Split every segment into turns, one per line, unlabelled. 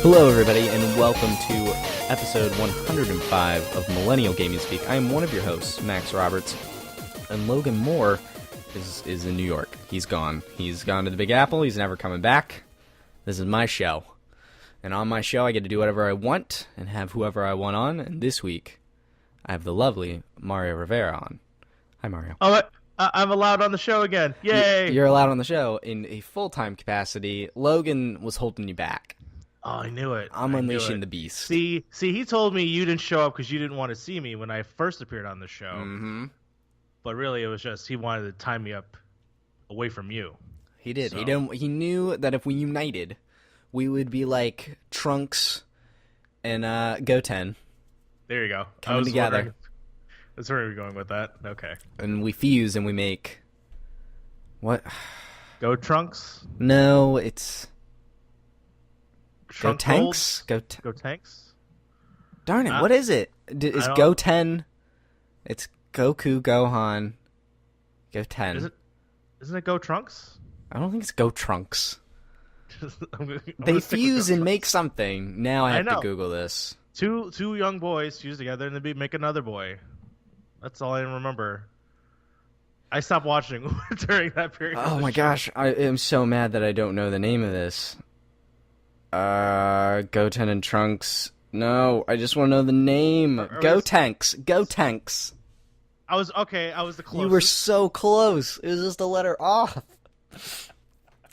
Hello everybody, and welcome to episode 105 of Millennial Gaming Speak. I am one of your hosts, Max Roberts, and Logan Moore is in New York. He's gone. He's gone to the Big Apple. He's never coming back. This is my show. And on my show, I get to do whatever I want and have whoever I want on. And this week, I have the lovely Mario Rivera on. Hi, Mario.
Oh, I'm allowed on the show again. Yay!
You're allowed on the show in a full-time capacity. Logan was holding you back.
Oh, I knew it.
I'm unleashing the beast.
See, he told me you didn't show up because you didn't want to see me when I first appeared on the show.
Mm-hmm.
But really, it was just he wanted to tie me up away from you.
He did.
So.
He knew that if we united, we would be like Trunks and Goten.
There you go.
Coming together.
That's where we're going with that. Okay.
And we fuse and we make... What?
Go Trunks?
No, it's...
Trunk
Go Tanks?
Go Tanks?
Darn it, what is it? It's Goten. It's Goku, Gohan, Goten.
Isn't it Go Trunks?
I don't think it's Go Trunks.
I'm
They fuse and make something. Now I have
know.
to Google this.
Two young boys fuse together and then make another boy. That's all I remember. I stopped watching during that period.
Oh my gosh, I am so mad that I don't know the name of this. Goten and Trunks. No, I just want to know the name. Go Tanks. Go Tanks.
I was the closest.
You were so close. It was just a letter off.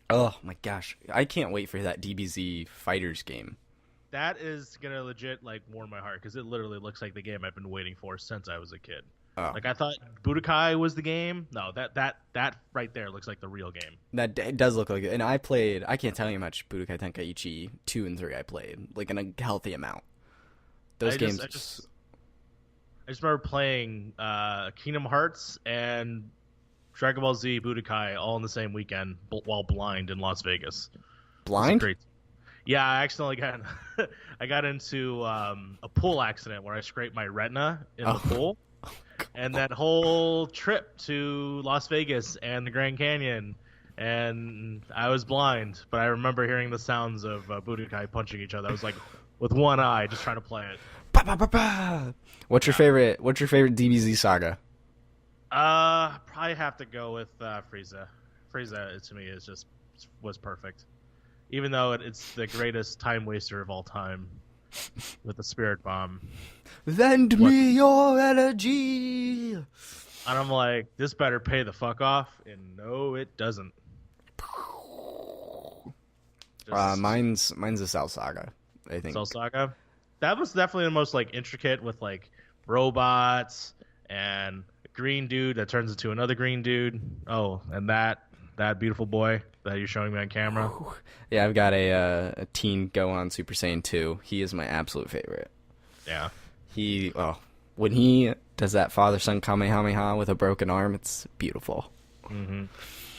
Oh my gosh. I can't wait for that DBZ Fighters game.
That is gonna legit warm my heart because it literally looks like the game I've been waiting for since I was a kid.
Oh.
I thought Budokai was the game. No, that right there looks like the real game.
It does look like it. And I can't tell you how much Budokai Tenkaichi 2 and 3 I played. Like in a healthy amount. Those games.
I just remember playing Kingdom Hearts and Dragon Ball Z Budokai all in the same weekend while blind in Las Vegas.
Blind?
Great. Yeah, I accidentally got into a pool accident where I scraped my retina in the pool. And that whole trip to Las Vegas and the Grand Canyon, and I was blind, but I remember hearing the sounds of Budokai punching each other. I was like, with one eye, just trying to play it.
Bah, bah, bah, bah. What's your favorite DBZ saga?
Probably have to go with Frieza. Frieza to me was perfect, even though it's the greatest time waster of all time. With the spirit bomb.
Lend me your energy.
And I'm like, this better pay the fuck off. And no, it doesn't.
Mine's the Cell Saga, I think.
Cell Saga? That was definitely the most intricate with robots and a green dude that turns into another green dude. Oh, and that beautiful boy that you're showing me on camera.
Yeah, I've got a teen Gohan Super Saiyan 2. He is my absolute favorite.
Yeah.
When he does that father-son Kamehameha with a broken arm, it's beautiful.
Mm-hmm.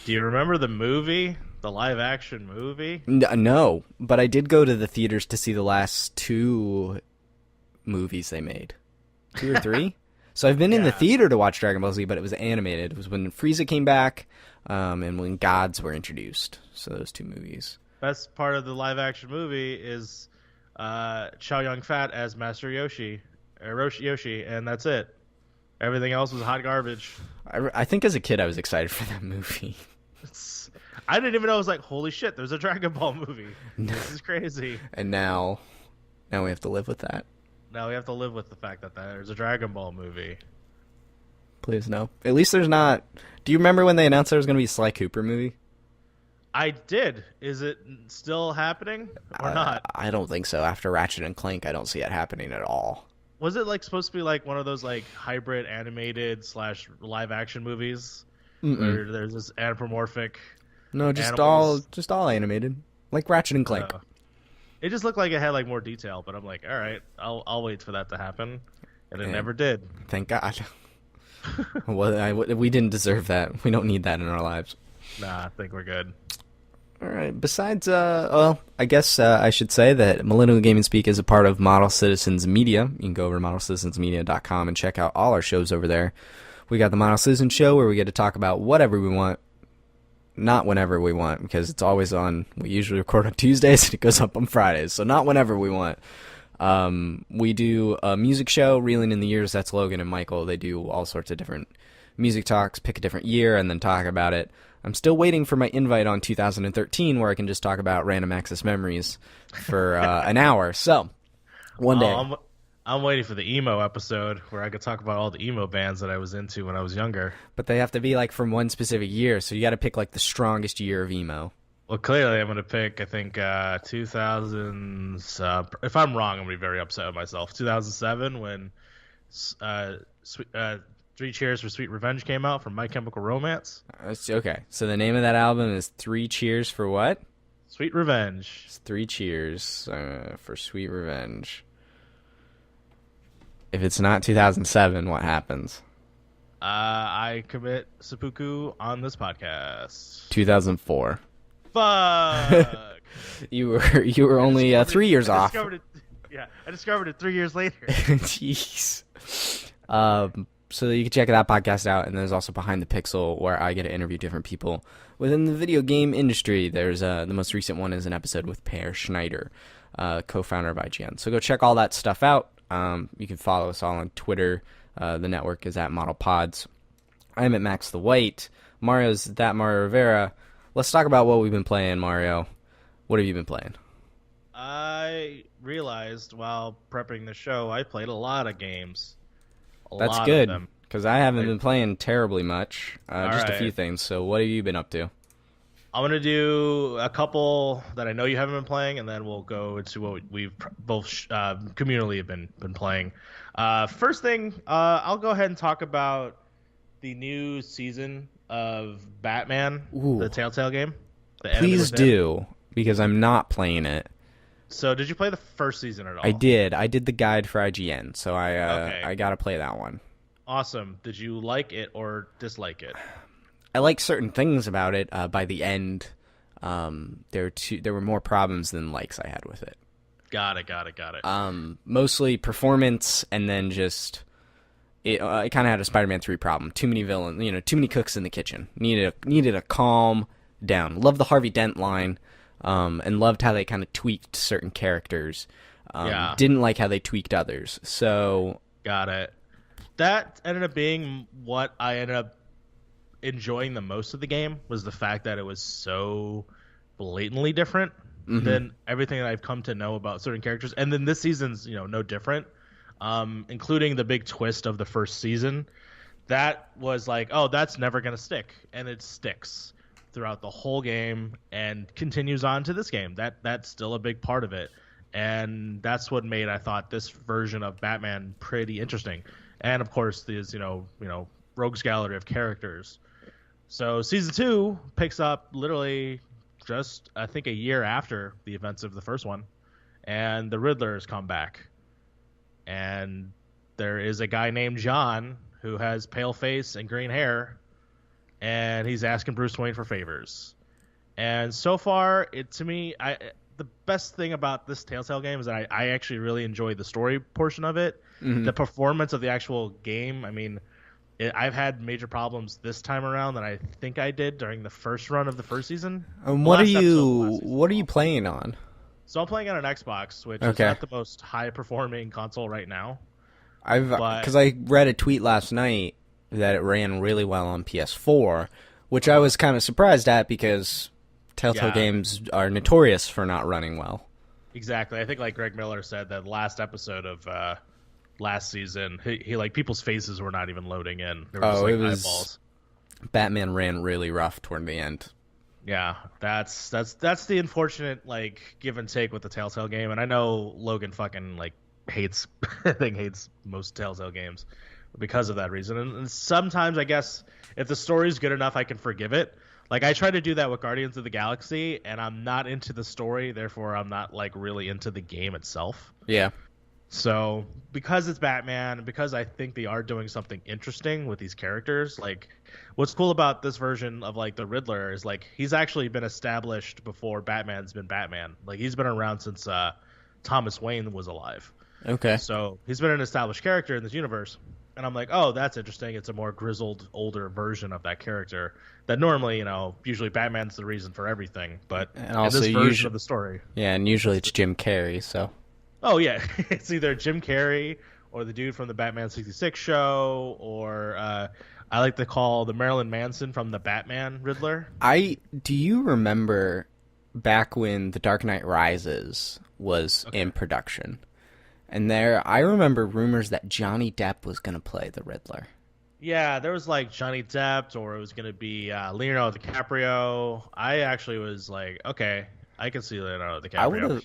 Do you remember the movie? The live-action movie?
No, but I did go to the theaters to see the last 2 movies they made. 2 or 3? So I've been in the theater to watch Dragon Ball Z, but it was animated. It was when Frieza came back, and when gods were introduced. So those 2 movies.
Best part of the live-action movie is Chow Yun-fat as Master Yoshi, and that's it. Everything else was hot garbage.
I think as a kid I was excited for that movie.
I didn't even know. I was like, holy shit, there's a Dragon Ball movie. This is crazy.
And now we have to live with that.
Now we have to live with the fact that there's a Dragon Ball movie.
Please no. At least there's not. Do you remember when they announced there was going to be a Sly Cooper movie?
I did. Is it still happening or not?
I don't think so. After Ratchet and Clank, I don't see it happening at all.
Was it supposed to be one of those hybrid animated / live action movies where there's this anthropomorphic?
No, just
animals?
all animated, like Ratchet and Clank.
It just looked like it had like more detail, but I'm like, all right, I'll wait for that to happen, and it never did.
Thank God. Well, we didn't deserve that. We don't need that in our lives.
Nah, I think we're good.
All right. Besides, well, I guess I should say that Millennial Gaming Speak is a part of Model Citizens Media. You can go over to modelcitizensmedia.com and check out all our shows over there. We got the Model Citizen Show where we get to talk about whatever we want, not whenever we want, because it's always on. We usually record on Tuesdays and it goes up on Fridays, so not whenever we want. We do a music show, Reeling in the Years. That's Logan and Michael. They do all sorts of different music talks, pick a different year, and then talk about it. I'm still waiting for my invite on 2013 where I can just talk about random access memories for an hour. So, one day.
I'm waiting for the emo episode where I could talk about all the emo bands that I was into when I was younger.
But they have to be like from one specific year, so you got to pick like the strongest year of emo.
Well, clearly I'm going to pick, I think, 2000s. If I'm wrong, I'm going to be very upset with myself. 2007 when Three Cheers for Sweet Revenge came out from My Chemical Romance.
Okay, so the name of that album is Three Cheers for what?
Sweet Revenge.
It's Three Cheers for Sweet Revenge. If it's not 2007, what happens?
I commit seppuku on this podcast.
2004.
Fuck.
You were only 3 years off.
I discovered it 3 years later.
Jeez. So you can check that podcast out, and there's also Behind the Pixel, where I get to interview different people within the video game industry. There's the most recent one is an episode with Per Schneider, co-founder of IGN. So go check all that stuff out. You can follow us all on Twitter. The network is at Model Pods. I'm at Max the White. Mario's that Mario Rivera. Let's talk about what we've been playing, Mario. What have you been playing?
I realized while prepping the show, I played a lot of games.
That's good, because I haven't been playing terribly much. Just a few things. So what have you been up to?
I'm going to do a couple that I know you haven't been playing, and then we'll go into what we've both communally have been playing. First thing, I'll go ahead and talk about the new season of Batman, the Telltale game.
Please do, because I'm not playing it.
So did you play the first season at all?
I did. I did the guide for IGN, so I got to play that one.
Awesome. Did you like it or dislike it?
I like certain things about it. By the end, there were more problems than likes I had with it.
Got it.
Mostly performance, and then just it kind of had a Spider-Man 3 problem. Too many villains, too many cooks in the kitchen. Needed a calm down. Love the Harvey Dent line. And loved how they kind of tweaked certain characters. Didn't like how they tweaked others. So
got it. That ended up being what I ended up enjoying the most of the game, was the fact that it was so blatantly different than everything that I've come to know about certain characters. And then this season's no different, including the big twist of the first season. That was like, oh, that's never gonna stick, and it sticks throughout the whole game and continues on to this game. That's still a big part of it, and that's what made, I thought, this version of Batman pretty interesting. And of course, there's rogues gallery of characters. So season 2 picks up literally just, I think, a year after the events of the first one, and the Riddler has come back, and there is a guy named John who has pale face and green hair, and he's asking Bruce Wayne for favors. And so far, the best thing about this Telltale game is that I actually really enjoy the story portion of it. The performance of the actual game, I mean, I've had major problems this time around than I think I did during the first run of the first season.
What are you playing on?
So I'm playing on an Xbox, which is not the most high-performing console right now.
Because I read a tweet last night that it ran really well on PS4, which I was kind of surprised at, because Telltale games are notorious for not running well.
Exactly. I think, like Greg Miller said, that last episode of last season, he like, people's faces were not even loading in. There were just, like, eyeballs.
Batman ran really rough toward the end.
Yeah, that's the unfortunate, like, give and take with the Telltale game. And I know Logan fucking, like, hates most Telltale games because of that reason. And sometimes, I guess, if the story's good enough, I can forgive it. Like I try to do that with Guardians of the Galaxy, and I'm not into the story, therefore I'm not like really into the game itself.
Yeah.
So because it's Batman, because I think they are doing something interesting with these characters, like what's cool about this version of like the Riddler is like he's actually been established before Batman's been Batman. Like he's been around since Thomas Wayne was alive.
Okay.
So he's been an established character in this universe. And I'm like, oh, that's interesting. It's a more grizzled, older version of that character that normally, usually Batman's the reason for everything. But
And also
in this version of the story.
Yeah, and usually it's Jim Carrey, so.
Oh, yeah. It's either Jim Carrey or the dude from the Batman 66 show, or I like to call the Marilyn Manson from the Batman Riddler.
Do you remember back when The Dark Knight Rises was in production? And I remember rumors that Johnny Depp was going to play the Riddler.
Yeah, there was like Johnny Depp, or it was going to be Leonardo DiCaprio. I actually was like, okay, I can see Leonardo DiCaprio.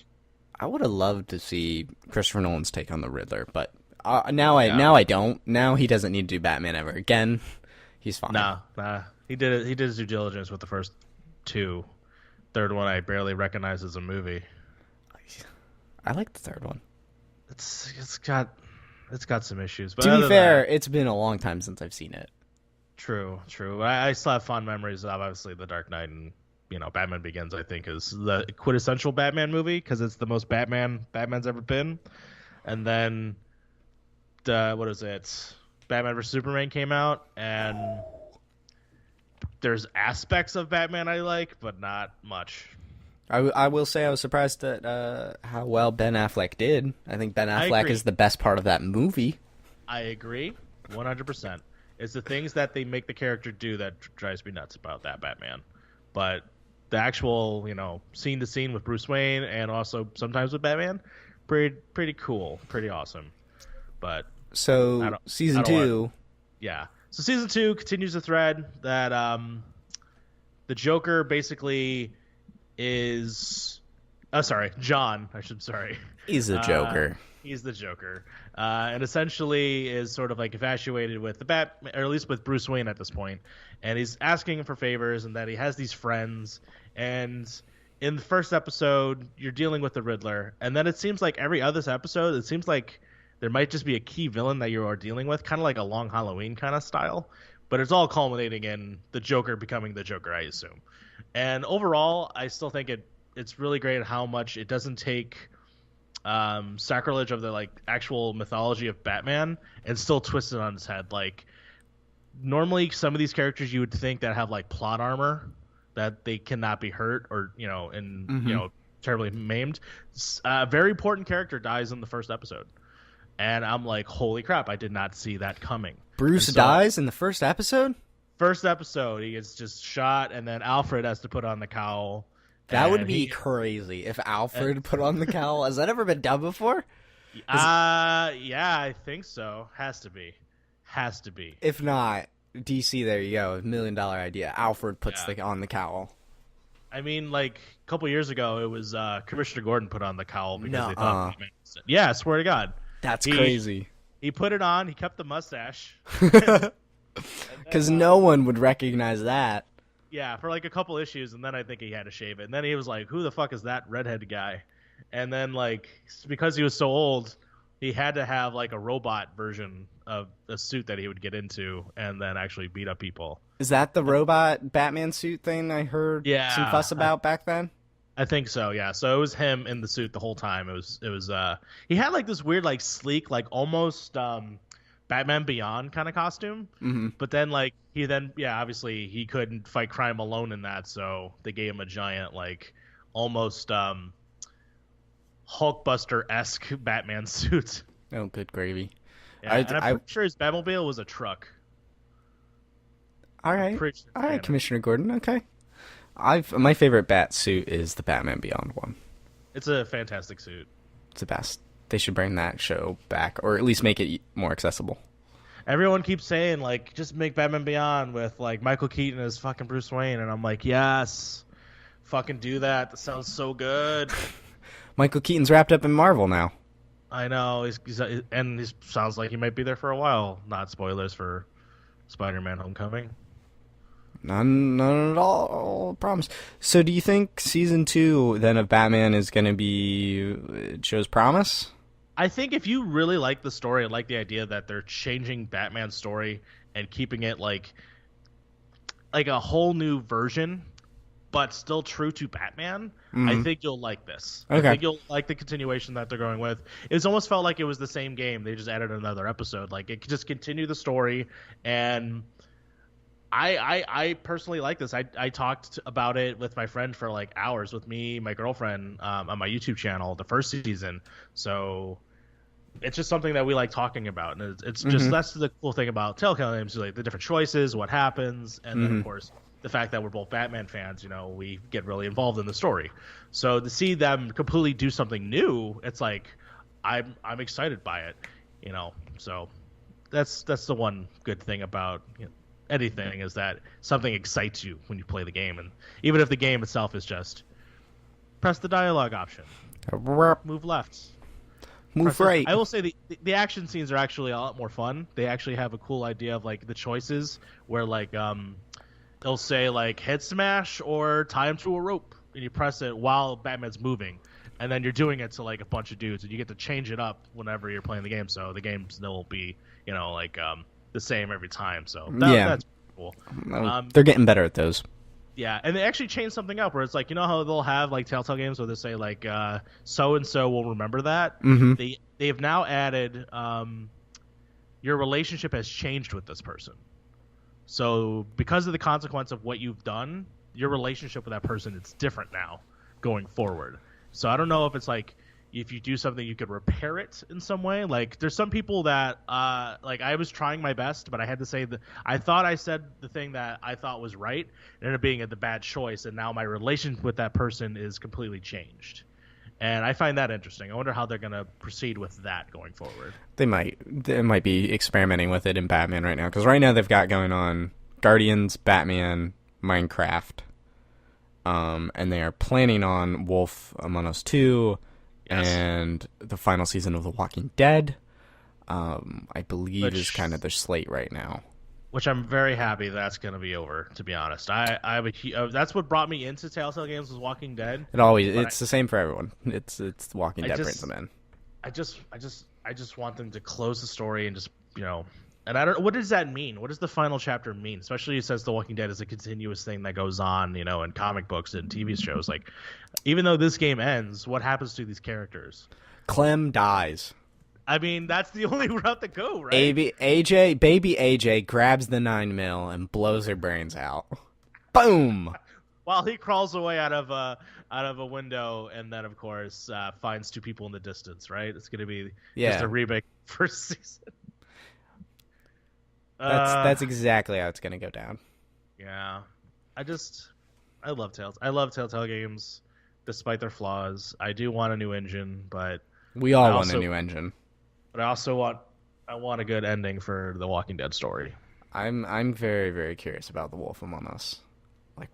I would have loved to see Christopher Nolan's take on the Riddler, but now I don't. Now he doesn't need to do Batman ever again. He's fine.
Nah. He did his due diligence with the first two. Third one I barely recognize as a movie.
I like the third one.
It's got some issues. But
to be fair, it's been a long time since I've seen it.
True. I still have fond memories of obviously The Dark Knight, and Batman Begins. I think is the quintessential Batman movie because it's the most Batman's ever been. And then what is it? Batman vs Superman came out, and there's aspects of Batman I like, but not much.
I will say I was surprised at how well Ben Affleck did. I think Ben Affleck is the best part of that movie.
I agree, 100%. It's the things that they make the character do that drives me nuts about that Batman. But the actual, scene to scene with Bruce Wayne and also sometimes with Batman, pretty cool, pretty awesome. But
so season 2,
so season 2 continues the thread that the Joker basically is John. He's the Joker. He's the Joker, and essentially is sort of like infatuated with the Batman, or at least with Bruce Wayne at this point, and he's asking him for favors, and that he has these friends. And in the first episode, you're dealing with the Riddler, and then it seems like every other episode, it seems like there might just be a key villain that you are dealing with, kind of like a Long Halloween kind of style, but it's all culminating in the Joker becoming the Joker, I assume. And overall, I still think it's really great how much it doesn't take sacrilege of the like actual mythology of Batman and still twist it on its head. Like normally, some of these characters you would think that have like plot armor that they cannot be hurt or terribly maimed. A very important character dies in the first episode, and I'm like, holy crap! I did not see that coming.
Bruce dies in the first episode.
First episode, he gets just shot, and then Alfred has to put on the cowl.
That would be crazy if Alfred put on the cowl. Has that ever been done before?
Yeah, I think so. Has to be.
If not, DC, there you go. $1 million idea. Alfred puts on the cowl.
I mean, like a couple years ago, it was Commissioner Gordon put on the cowl because they thought. Yeah, I swear to God.
That's crazy.
He put it on. He kept the mustache.
Because no one would recognize that.
Yeah, for like a couple issues, and then I think he had to shave it. And then he was like, who the fuck is that redhead guy? And then, like, because he was so old, he had to have, like, a robot version of a suit that he would get into and then actually beat up people.
Is that the robot Batman suit thing I heard some fuss about back then?
I think so, yeah. So it was him in the suit the whole time. It was he had, like, this weird, like, sleek, like, almost Batman Beyond kind of costume.
Mm-hmm.
But then, like, obviously he couldn't fight crime alone in that, so they gave him a giant, like, almost Hulkbuster-esque Batman suit.
Oh, good gravy.
Yeah, and I'm pretty sure his Batmobile was a truck.
All right, Commissioner Gordon, okay. My favorite Bat suit is the Batman Beyond one.
It's a fantastic suit.
It's the best. They should bring that show back, or at least make it more accessible.
Everyone keeps saying, like, just make Batman Beyond with, like, Michael Keaton as fucking Bruce Wayne, and I'm like, yes, fucking do that. That sounds so good.
Michael Keaton's wrapped up in Marvel now.
I know, and he sounds like he might be there for a while. Not spoilers for Spider-Man: Homecoming.
None at all. Promise. So, do you think season 2 then of Batman is going to be it shows promise?
I think if you really like the story and like the idea that they're changing Batman's story and keeping it like a whole new version, but still true to Batman, I think you'll like this.
Okay.
I think you'll like the continuation that they're going with. It's almost felt like it was the same game. They just added another episode. Like it could just continue the story, and I personally like this. I talked about it with my friend for like hours with me, my girlfriend, on my YouTube channel, the first season. So it's just something that we like talking about, and it's just that's the cool thing about Telltale games, like the different choices, what happens, and then of course the fact that we're both Batman fans. You know, we get really involved in the story. So to see them completely do something new, it's like I'm excited by it. You know, so that's the one good thing about anything, is that something excites you when you play the game, and even if the game itself is just press the dialogue option, move left,
move right.
I will say the action scenes are actually a lot more fun. They actually have a cool idea of like the choices where like they'll say like head smash or tie him to a rope, and you press it while Batman's moving, and then you're doing it to like a bunch of dudes, and you get to change it up whenever you're playing the game, so the games will be like the same every time. So that's cool.
They're getting better at those.
Yeah, and they actually changed something up where it's like, you know how they'll have like Telltale games where they say like so and so will remember that. They've now added your relationship has changed with this person. So because of the consequence of what you've done, your relationship with that person is different now going forward. So I don't know if it's like if you do something you could repair it in some way. Like there's some people that like I was trying my best, but I had to say that I thought I said the thing that I thought was right. It ended up being the bad choice, and now my relation with that person is completely changed. And I find that interesting. I wonder how they're going to proceed with that going forward.
They might be experimenting with it in Batman right now, because right now they've got going on Guardians, Batman, Minecraft, and they are planning on Wolf Among Us 2. Yes. And the final season of The Walking Dead, I believe, is kind of their slate right now.
Which I'm very happy that's going to be over, to be honest. That's what brought me into Telltale games, was Walking Dead.
It's the same for everyone. It's Walking Dead brings them in.
I just want them to close the story and just, and I don't. What does that mean? What does the final chapter mean? Especially since The Walking Dead is a continuous thing that goes on, in comic books and TV shows. Like, even though this game ends, what happens to these characters?
Clem dies.
I mean, that's the only route to go, right?
Baby AJ grabs the 9mm and blows her brains out. Boom!
While he crawls away out of a window, and then of course finds two people in the distance. Right? It's gonna be just a remake first season.
That's exactly how it's gonna go down.
Yeah, I love Telltale games, despite their flaws. I do want a new engine, but
we all want a new engine.
But I also want a good ending for the Walking Dead story.
I'm very, very curious about the Wolf Among Us. Like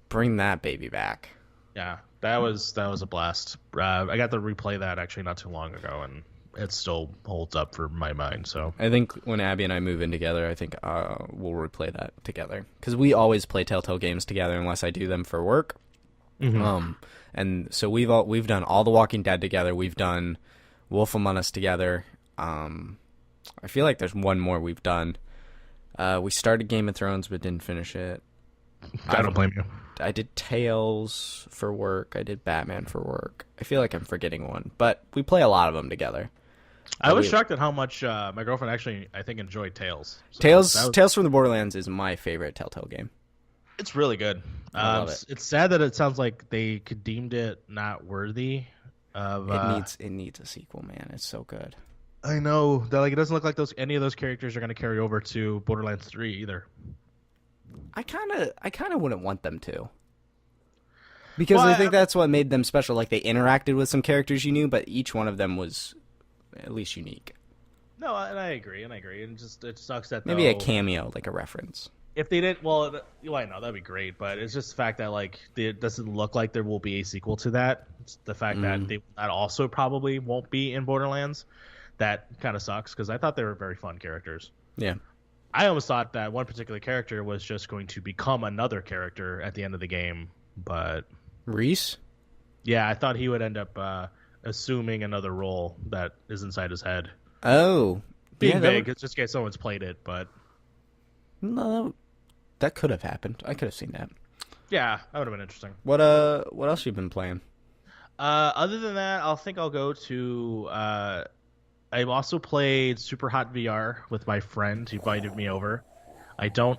bring that baby back.
Yeah, that was a blast. I got to replay that actually not too long ago, and it still holds up for my mind. So
I think when Abby and I move in together, I think we'll replay that together, because we always play Telltale games together unless I do them for work. And so we've done all the Walking Dead together. We've done Wolf Among Us together. I feel like there's one more we've done. We started Game of Thrones but didn't finish it.
I don't blame you.
I did Tales for work. I did Batman for work. I feel like I'm forgetting one, but we play a lot of them together.
I was shocked at how much my girlfriend actually, I think, enjoyed Tales. So
Tales from the Borderlands is my favorite Telltale game.
It's really good.
I love it.
It's sad that it sounds like they deemed it not worthy of.
It needs a sequel, man. It's so good.
I know that it doesn't look like any of those characters are going to carry over to Borderlands 3 either.
I kind of wouldn't want them to, because I think that's what made them special. Like, they interacted with some characters you knew, but each one of them was at least unique.
No, and I agree, and just it sucks that
maybe a cameo, like a reference.
If they didn't, well, I know that'd be great, but it's just the fact that it doesn't look like there will be a sequel to that. It's the fact that that also probably won't be in Borderlands. That kind of sucks, because I thought they were very fun characters.
Yeah.
I almost thought that one particular character was just going to become another character at the end of the game, but
Reese?
yeah, I thought he would end up assuming another role that is inside his head.
Oh.
Being
Yeah,
vague, it's just in case someone's played it, but
no, that could have happened. I could have seen that.
yeah, that would have been interesting.
What else you been playing?
Other than that, I'll go to. I've also played Super Hot VR with my friend. He invited me over. I don't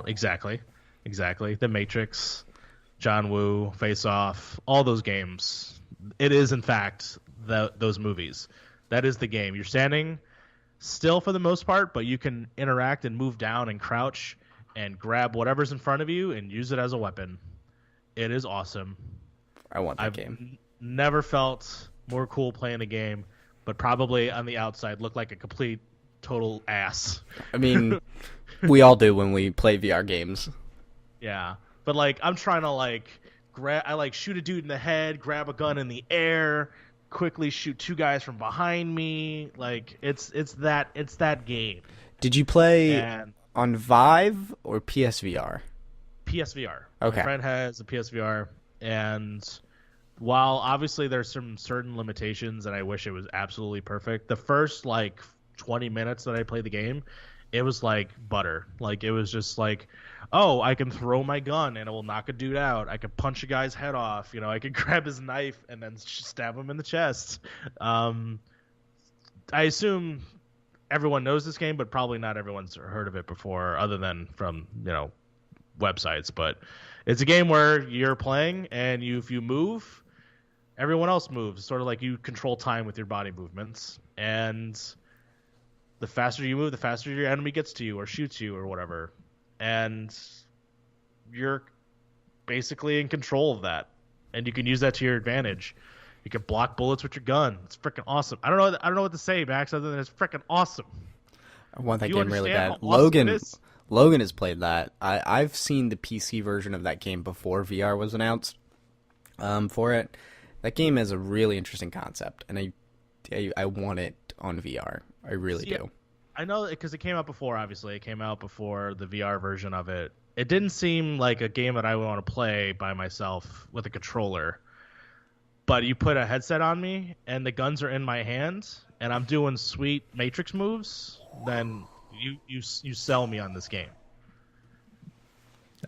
exactly. The Matrix, John Woo, Face Off, all those games. It is in fact those movies. That is the game. You're standing still for the most part, but you can interact and move down and crouch and grab whatever's in front of you and use it as a weapon. It is awesome.
I want that
I've
game.
never felt more cool playing a game, but probably on the outside look like a complete total ass.
I mean, we all do when we play VR games.
Yeah. But like I'm trying to like shoot a dude in the head, grab a gun in the air, quickly shoot two guys from behind me. Like it's that game.
Did you play
And
on Vive or PSVR?
PSVR.
Okay.
My friend has a PSVR, and while obviously there's some certain limitations and I wish it was absolutely perfect, the first like 20 minutes that I played the game, it was like butter. Like it was just like, oh, I can throw my gun and it will knock a dude out. I could punch a guy's head off. You know, I could grab his knife and then stab him in the chest. I assume everyone knows this game, but probably not everyone's heard of it before, other than from websites. But it's a game where you're playing and if you move, everyone else moves. Sort of like you control time with your body movements, and the faster you move, the faster your enemy gets to you or shoots you or whatever. And you're basically in control of that. And you can use that to your advantage. You can block bullets with your gun. It's freaking awesome. I don't know what to say, Max, other than it's freaking awesome.
I want that
You
game really
understand
bad.
how awesome it is?
Logan has played that. I've seen the PC version of that game before VR was announced. For it, that game has a really interesting concept, and I want it on VR. I really do.
I know because it came out before. Obviously, it came out before the VR version of it. It didn't seem like a game that I would want to play by myself with a controller. But you put a headset on me, and the guns are in my hands, and I'm doing sweet Matrix moves. Then you sell me on this game.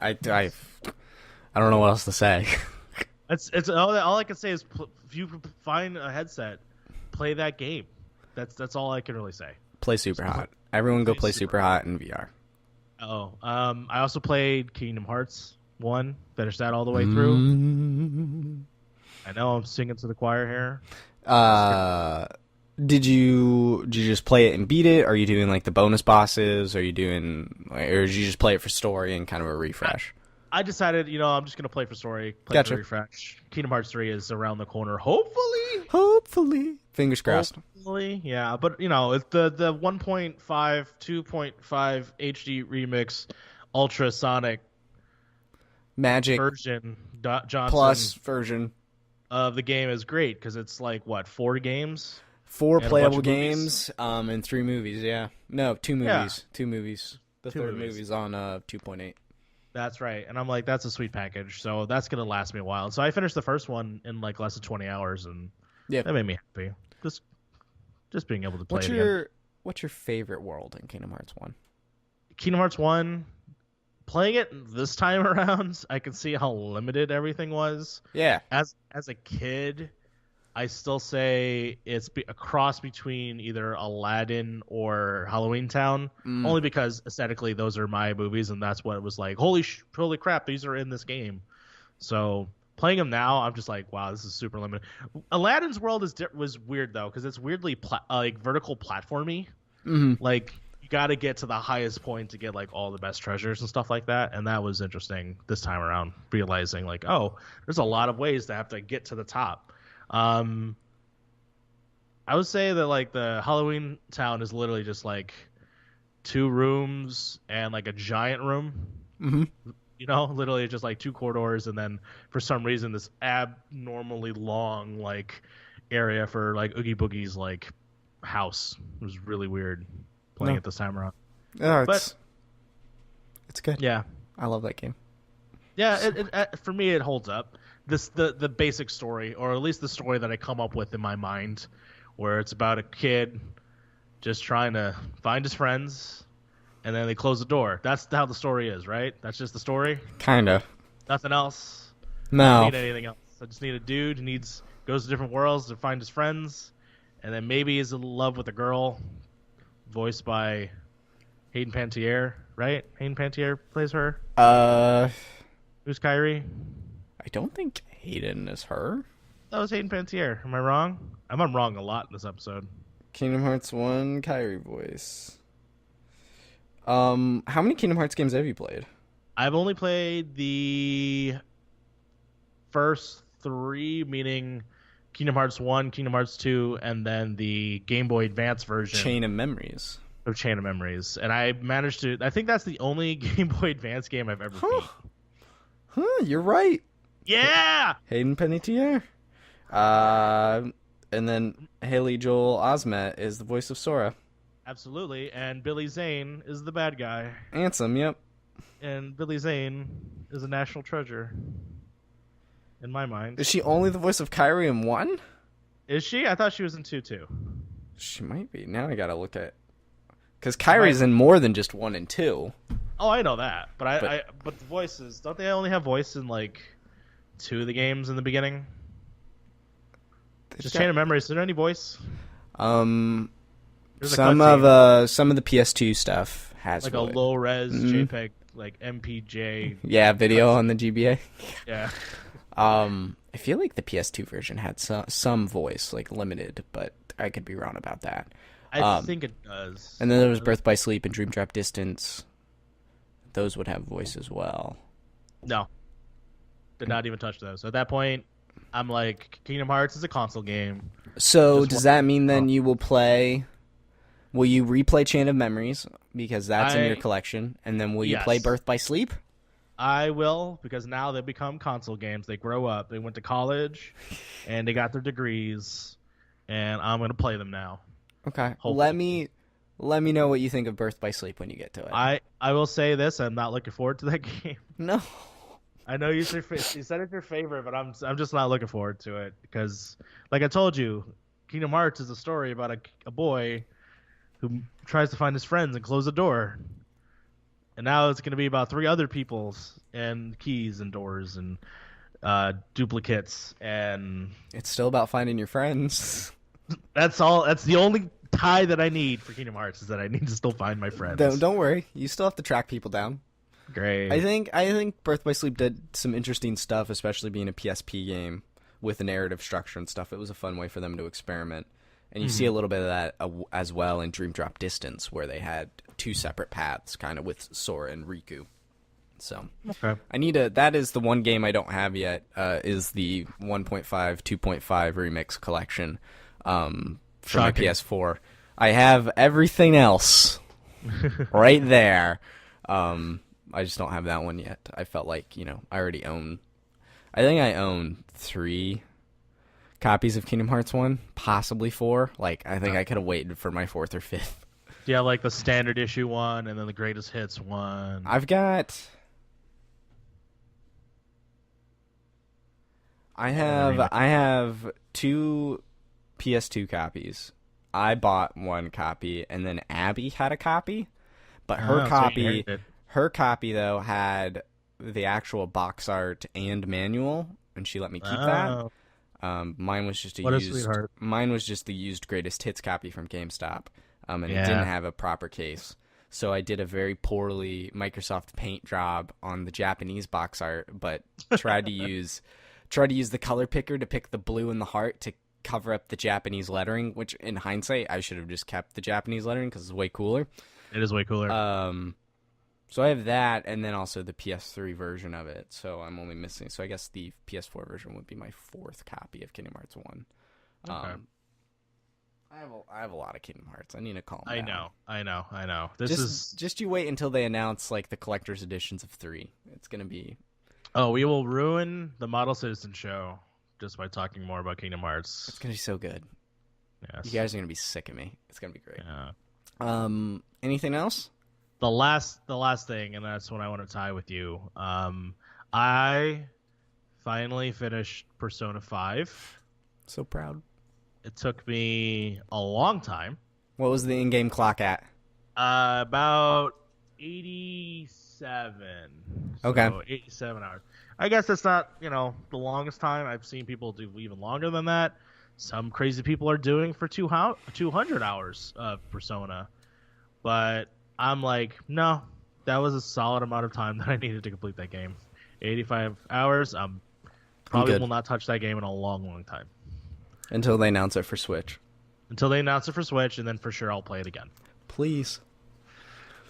I don't know what else to say.
It's all I can say is if you find a headset, play that game. That's all I can really say.
Play Super Hot. Everyone go play Super Hot in VR.
Oh, I also played Kingdom Hearts 1. Finished that all the way through. I know I'm singing to the choir here.
Did you just play it and beat it? Are you doing like the bonus bosses? Or did you just play it for story and kind of a refresh?
I decided, I'm just gonna play for story, play
Gotcha.
for refresh. Kingdom Hearts 3 is around the corner, hopefully.
Fingers crossed.
Hopefully, yeah. But it's the 1.5, 2.5 HD remix, ultrasonic
Magic
version, Johnson
Plus version.
of the game is great because it's like 4 games,
4
and a
playable
bunch of movies?
games, and 3 movies. Yeah, no, 2 movies.
Yeah.
2 movies. The
2
third
movies.
movie's on 2.8.
That's right. And I'm like, that's a sweet package. So that's going to last me a while. So I finished the first one in like less than 20 hours, and
Yeah.
that made me happy. Just being able to play
What's
it
your
again.
What's your favorite world in Kingdom Hearts 1?
Kingdom Hearts 1, playing it this time around, I can see how limited everything was.
Yeah.
As a kid, I still say it's a cross between either Aladdin or Halloween Town, only because aesthetically those are my movies, and that's what it was like. Holy crap, these are in this game. So playing them now, I'm just like, wow, this is super limited. Aladdin's world was weird though, because it's weirdly like vertical platformy.
Mm-hmm.
Like you got to get to the highest point to get like all the best treasures and stuff like that, and that was interesting this time around, realizing like, oh, there's a lot of ways to have to get to the top. I would say that like the Halloween Town is literally just like 2 rooms and like a giant room.
Mm-hmm.
Literally just like 2 corridors, and then for some reason this abnormally long like area for like Oogie Boogie's like house. It was really weird playing it this time around.
Oh,
But
It's good.
Yeah.
I love that game.
Yeah, it for me it holds up. The basic story, or at least the story that I come up with in my mind, where it's about a kid just trying to find his friends, and then they close the door. That's how the story is, right? That's just the story.
Kinda.
Nothing else. I
No.
don't need anything else. I just need a dude who goes to different worlds to find his friends, and then maybe is in love with a girl, voiced by Hayden Panettiere, right? Hayden Panettiere plays her. Who's Kyrie?
I don't think Hayden is her.
That was Hayden Panettiere. Am I wrong? I'm wrong a lot in this episode.
Kingdom Hearts 1 Kyrie voice. How many Kingdom Hearts games have you played?
I've only played the first 3, meaning Kingdom Hearts 1, Kingdom Hearts 2, and then the Game Boy Advance version.
Chain of Memories.
Of Chain of Memories. And I managed to... I think that's the only Game Boy Advance game I've ever beat.
You're right.
Yeah!
Hayden Panettiere. And then Haley Joel Osment is the voice of Sora.
Absolutely. And Billy Zane is the bad guy.
Ansem, yep.
And Billy Zane is a national treasure. In my mind.
Is she only the voice of Kyrie in 1?
Is she? I thought she was in 2 too.
She might be. Now I gotta look at... Because Kyrie's in more than just 1 and 2.
Oh, I know that. But but the voices, don't they only have voice in like 2 of the games in the beginning? Just Chain of Memories. Is there any voice?
Some of the PS2 stuff has
like
voice.
A low res JPEG, like MPJ.
Yeah, video on the GBA.
Yeah.
I feel like the PS2 version had some voice, like limited, but I could be wrong about that.
I think it does.
And then there was Birth by Sleep and Dream Drop Distance. Those would have voice as well.
No. Did not even touch those. At that point, I'm like, Kingdom Hearts is a console game.
So does that mean then you will play... Will you replay Chain of Memories? Because that's in your collection. And then will you play Birth by Sleep?
I will, because now they become console games. They grow up. They went to college, and they got their degrees, and I'm going to play them now.
Okay.
Hopefully.
Let me know what you think of Birth by Sleep when you get to it.
I will say this: I'm not looking forward to that game.
No.
I know you said it's your favorite, but I'm just not looking forward to it because, like I told you, Kingdom Hearts is a story about a boy who tries to find his friends and close the door. And now it's going to be about 3 other people's and keys and doors and duplicates, and
it's still about finding your friends.
That's all. That's the only tie that I need for Kingdom Hearts is that I need to still find my friends.
Don't worry, you still have to track people down.
Great.
I think Birth by Sleep did some interesting stuff, especially being a PSP game with a narrative structure and stuff. It was a fun way for them to experiment. And you see a little bit of that as well in Dream Drop Distance, where they had 2 separate paths, kind of with Sora and Riku. So
okay.
That is the one game I don't have yet, is the 1.5, 2.5 remix collection for my PS4. I have everything else right there. I just don't have that one yet. I felt like, I already own... I think I own 3 copies of Kingdom Hearts 1, possibly 4. Like, I think I could have waited for my 4th or 5th.
Yeah, like the standard issue one, and then the greatest hits one.
I have 2 PS2 copies. I bought 1 copy, and then Abby had a copy, but her copy though had the actual box art and manual, and she let me keep that. Mine was just the used greatest hits copy from GameStop, and it didn't have a proper case. So I did a very poorly Microsoft Paint job on the Japanese box art, but tried to use the color picker to pick the blue and the heart to cover up the Japanese lettering, which in hindsight I should have just kept the Japanese lettering because it's way cooler.
It is way cooler.
So I have that, and then also the PS3 version of it. So I'm only missing. So I guess the PS4 version would be my 4th copy of Kingdom Hearts 1.
Okay.
I have a lot of Kingdom Hearts. I need to calm down.
I know.
Just you wait until they announce like the collector's editions of 3. It's gonna be.
Oh, we will ruin the Model Citizen show just by talking more about Kingdom Hearts.
It's gonna be so good.
Yes.
You guys are gonna be sick of me. It's gonna be great.
Yeah.
Anything else?
the last thing, and that's what I want to tie with you. I finally finished Persona 5.
So proud.
It took me a long time.
What was the in-game clock at?
About 87.
Okay.
So 87 hours. I guess that's not, the longest time. I've seen people do even longer than that. Some crazy people are doing for 200 hours of Persona. But I'm like, no, that was a solid amount of time that I needed to complete that game. 85 hours. Probably will not touch that game in a long, long time.
Until they announce it for Switch.
Until they announce it for Switch, and then for sure I'll play it again.
Please.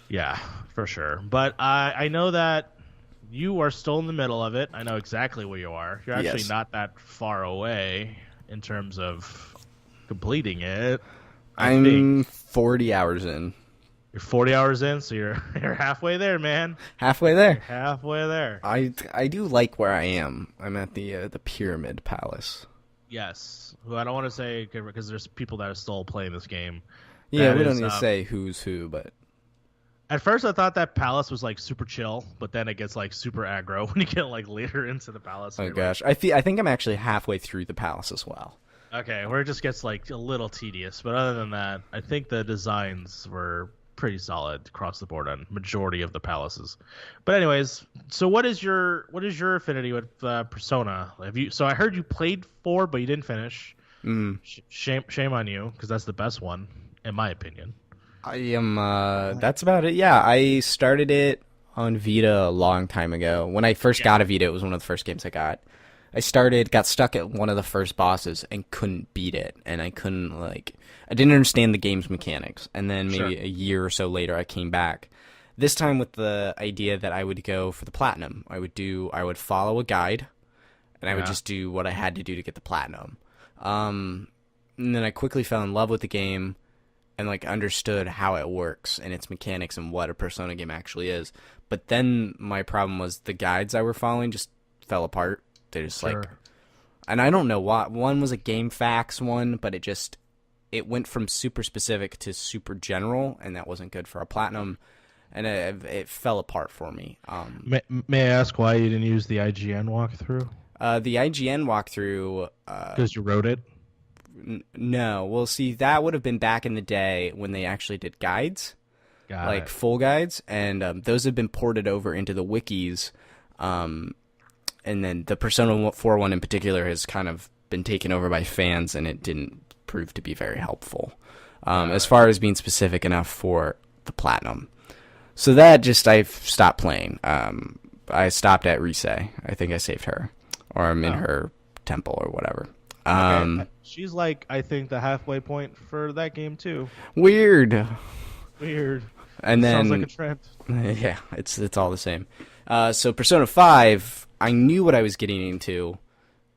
Yeah, for sure. But I know that you are still in the middle of it. I know exactly where you are. You're actually not that far away in terms of completing it.
I'm 40 hours in.
You're 40 hours in, so you're halfway there, man.
Halfway there.
You're halfway there.
I do like where I am. I'm at the Pyramid Palace.
Yes. Who I don't want to say because there's people that are still playing this game.
Yeah, we don't need to say who's who, but
at first I thought that palace was like super chill, but then it gets like super aggro when you get like later into the palace.
Oh gosh, I think I'm actually halfway through the palace as well.
Okay, where it just gets like a little tedious, but other than that, I think the designs were pretty solid across the board on majority of the palaces. But anyways, so what is your affinity with Persona? So I heard you played 4, but you didn't finish. Shame on you, because that's the best one in my opinion.
I am. That's about it. Yeah, I started it on Vita a long time ago. When I first got a Vita, it was one of the first games I got. Got stuck at one of the first bosses and couldn't beat it, and I didn't understand the game's mechanics. And then maybe a year or so later, I came back. This time with the idea that I would go for the platinum. I would follow a guide, and I would just do what I had to do to get the platinum. And then I quickly fell in love with the game and understood how it works and its mechanics and what a Persona game actually is. But then my problem was the guides I were following just fell apart. They just and I don't know why. One was a game facts one, but it went from super specific to super general, and that wasn't good for a platinum, and it fell apart for me.
May I ask why you didn't use the IGN walkthrough?
The IGN walkthrough,
because you wrote it.
No, well, see, that would have been back in the day when they actually did guides, full guides, and those have been ported over into the wikis. And then the Persona 4 one in particular has kind of been taken over by fans, and it didn't prove to be very helpful as far as being specific enough for the platinum. So that I've stopped playing. I stopped at Rise. I think I saved her, or I'm in her temple or whatever.
Okay. She's I think the halfway point for that game too.
Weird. And then
sounds like a trend.
Yeah, it's all the same. So Persona 5, I knew what I was getting into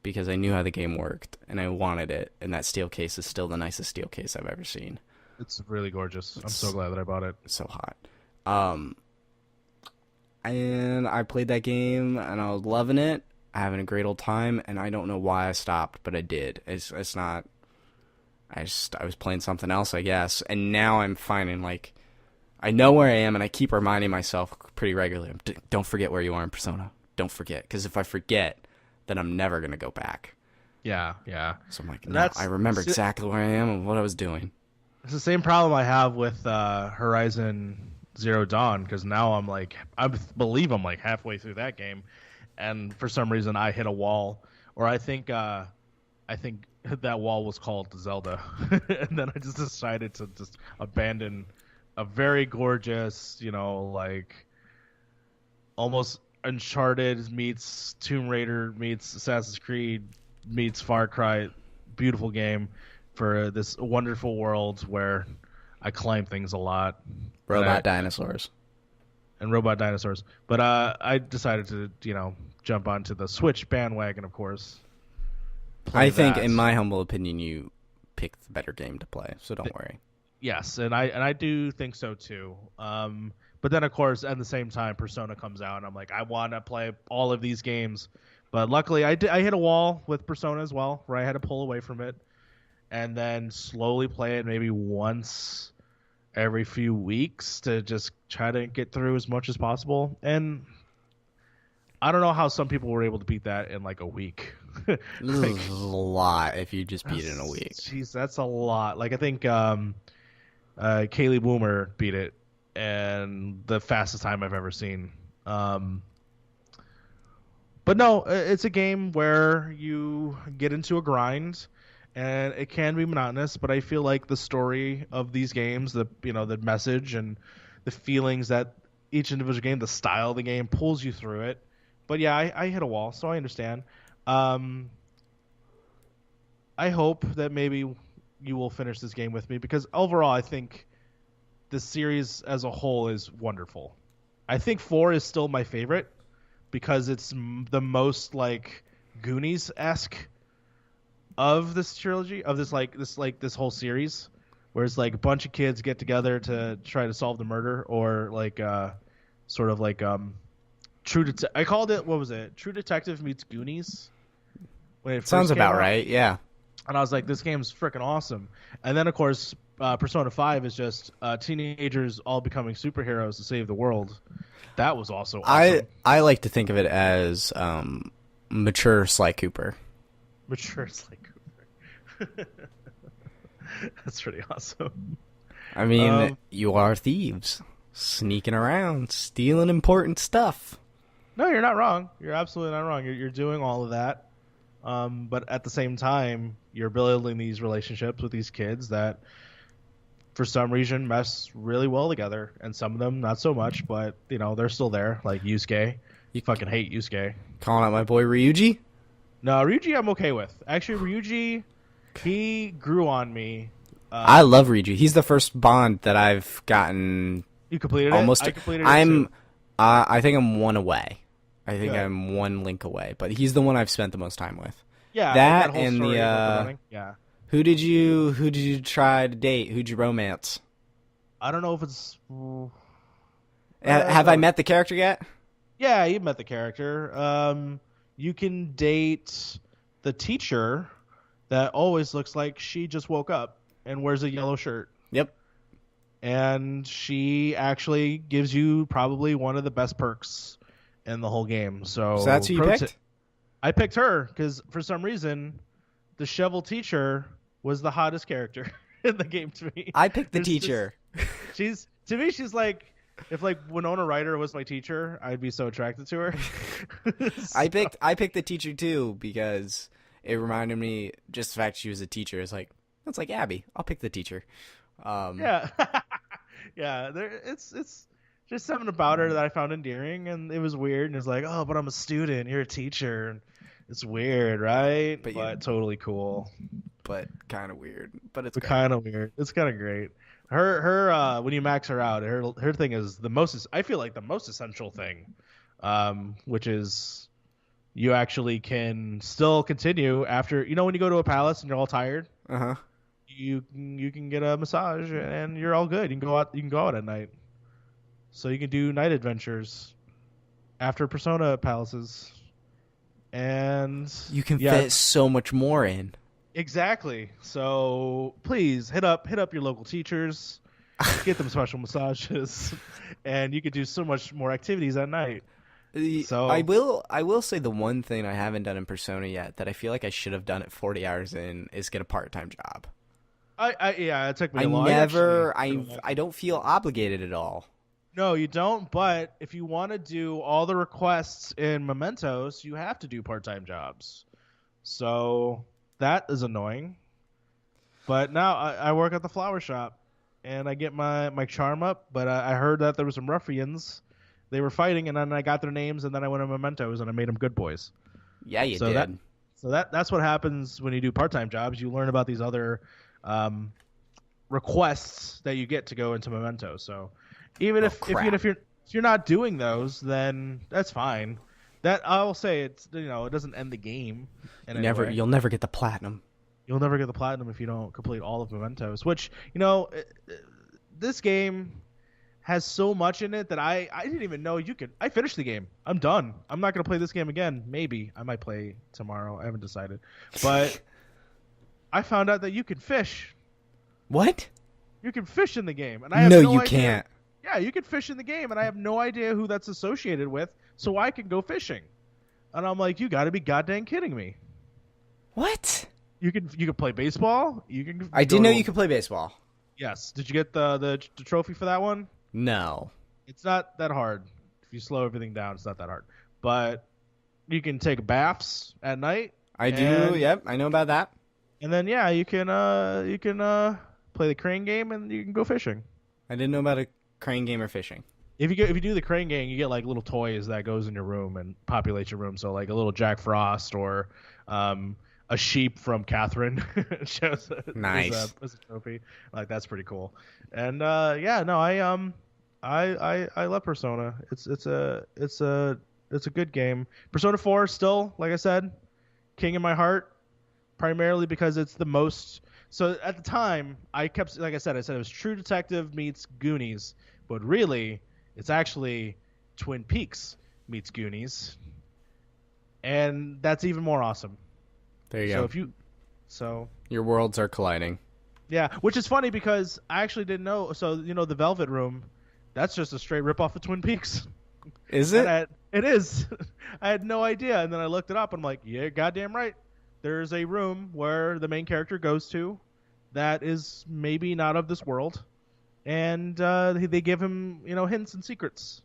because I knew how the game worked, and I wanted it, and that steel case is still the nicest steel case I've ever seen.
It's really gorgeous. I'm so glad that I bought it.
It's so hot. And I played that game, and I was loving it, having a great old time, and I don't know why I stopped, but I did. It's not... I was playing something else, I guess, and now I'm finding, I know where I am, and I keep reminding myself pretty regularly, don't forget where you are in Persona. Don't forget, because if I forget, then I'm never going to go back.
Yeah.
So I'm like, no, I remember exactly where I am and what I was doing.
It's the same problem I have with Horizon Zero Dawn, because now I believe I'm halfway through that game, and for some reason I hit a wall, or I think that wall was called Zelda, and then I just decided to just abandon a very gorgeous, almost Uncharted meets Tomb Raider meets Assassin's Creed meets Far Cry, beautiful game for this wonderful world where I climb things a lot.
Robot dinosaurs.
But I decided to, jump onto the Switch bandwagon, of course.
I think, in my humble opinion, you picked the better game to play, so don't worry.
Yes, and I do think so too. But then, of course, at the same time, Persona comes out, and I'm I want to play all of these games. But luckily, I hit a wall with Persona as well, where I had to pull away from it, and then slowly play it maybe once every few weeks to just try to get through as much as possible. And I don't know how some people were able to beat that in like a week.
This
Like,
is a lot if you just beat it in a week.
jeez, that's a lot. Like I think Kaylee Boomer beat it, and the fastest time I've ever seen. But no, it's a game where you get into a grind, and it can be monotonous. But I feel like the story of these games, the message and the feelings that each individual game, the style of the game, pulls you through it. But yeah, I hit a wall, so I understand. Um, I hope that maybe you will finish this game with me because overall, I think the series as a whole is wonderful. I think 4 is still my favorite because it's the most like Goonies-esque of this trilogy, of this whole series, where it's like a bunch of kids get together to try to solve the murder, or like sort of like I called it, what was it? True Detective meets Goonies. When it
Sounds
first came
about
out.
right, yeah.
And I was like, this game's freaking awesome. And then, of course, Persona 5 is just teenagers all becoming superheroes to save the world. That was also awesome.
I like to think of it as mature Sly Cooper.
Mature Sly Cooper. That's pretty awesome.
I mean, you are thieves, sneaking around, stealing important stuff.
No, you're not wrong. You're absolutely not wrong. You're doing all of that. But at the same time, you're building these relationships with these kids that, for some reason, mesh really well together, and some of them not so much. But they're still there. Like Yusuke, you fucking hate Yusuke.
Calling out my boy Ryuji?
No, Ryuji, I'm okay with. Actually, Ryuji, he grew on me.
I love Ryuji. He's the first Bond that I've gotten.
You completed
almost.
it. I completed it too.
I think I'm one away. I think
Good.
I'm one link away, but he's the one I've spent the most time with.
Yeah,
that
whole
and
story
the
about running. Yeah.
Who did you try to date? Who'd you romance?
I don't know if it's.
Have I met the character yet?
Yeah, you met the character. You can date the teacher that always looks like she just woke up and wears a yellow shirt.
Yep.
And she actually gives you probably one of the best perks in the whole game. So
that's who you picked?
I picked her because for some reason, the shovel teacher was the hottest character in the game to me.
I picked the teacher.
She's like, if like Winona Ryder was my teacher, I'd be so attracted to her.
I picked the teacher too because it reminded me just the fact she was a teacher. It's like that's like Abby. I'll pick the teacher.
Yeah, yeah. It's just something about her that I found endearing, and it was weird. And it's like, oh, but I'm a student. You're a teacher. And it's weird, right? But totally cool.
But kind of weird. But it's
kind of weird. It's kind of great. Her when you max her out, her thing is I feel like the most essential thing, which is you actually can still continue after when you go to a palace and you're all tired. You can get a massage and you're all good. You can go out at night. So you can do night adventures after Persona palaces. And
you can fit so much more in.
Exactly. So please hit up your local teachers, get them special massages, and you could do so much more activities at night. So
I will say the one thing I haven't done in Persona yet that I feel like I should have done it 40 hours in is get a part-time job.
It took me a while.
I don't feel obligated at all.
No, you don't, but if you want to do all the requests in Mementos, you have to do part-time jobs. So that is annoying. But now I work at the flower shop, and I get my charm up, but I heard that there were some ruffians. They were fighting, and then I got their names, and then I went to Mementos, and I made them good boys.
Yeah, you did.
That's what happens when you do part-time jobs. You learn about these other requests that you get to go into Mementos. So even if you're not doing those, then that's fine. That I will say it doesn't end the game.
You'll never get the platinum.
You'll never get the platinum if you don't complete all of Mementos. Which this game has so much in it that I didn't even know you could. I finished the game. I'm done. I'm not gonna play this game again. Maybe I might play tomorrow. I haven't decided, but I found out that you can fish.
What?
You can fish in the game, and I have
No,
no
you
idea.
can't.
Yeah, you can fish in the game, and I have no idea who that's associated with, so I can go fishing. And I'm like, you got to be goddamn kidding me.
What?
You can play baseball. You can.
I didn't know you could play baseball.
Yes. Did you get the trophy for that one?
No.
It's not that hard. If you slow everything down, it's not that hard. But you can take baths at night.
I do. Yep, I know about that.
And then yeah, you can play the crane game, and you can go fishing.
I didn't know about a crane game or fishing.
If you do the crane game, you get like little toys that goes in your room and populates your room. So like a little Jack Frost or a sheep from Catherine shows
nice
as a trophy. Like that's pretty cool. And yeah, no, I love Persona. It's a good game. Persona 4 still, like I said, king in my heart, primarily because it's the most. So at the time, I said it was True Detective meets Goonies, but really, it's actually Twin Peaks meets Goonies, and that's even more awesome.
There you go.
So
your worlds are colliding.
Yeah, which is funny because I actually didn't know. So the Velvet Room, that's just a straight ripoff of Twin Peaks.
Is it?
It is. I had no idea, and then I looked it up. And I'm like, yeah, goddamn right. There's a room where the main character goes to that is maybe not of this world, and they give him hints and secrets.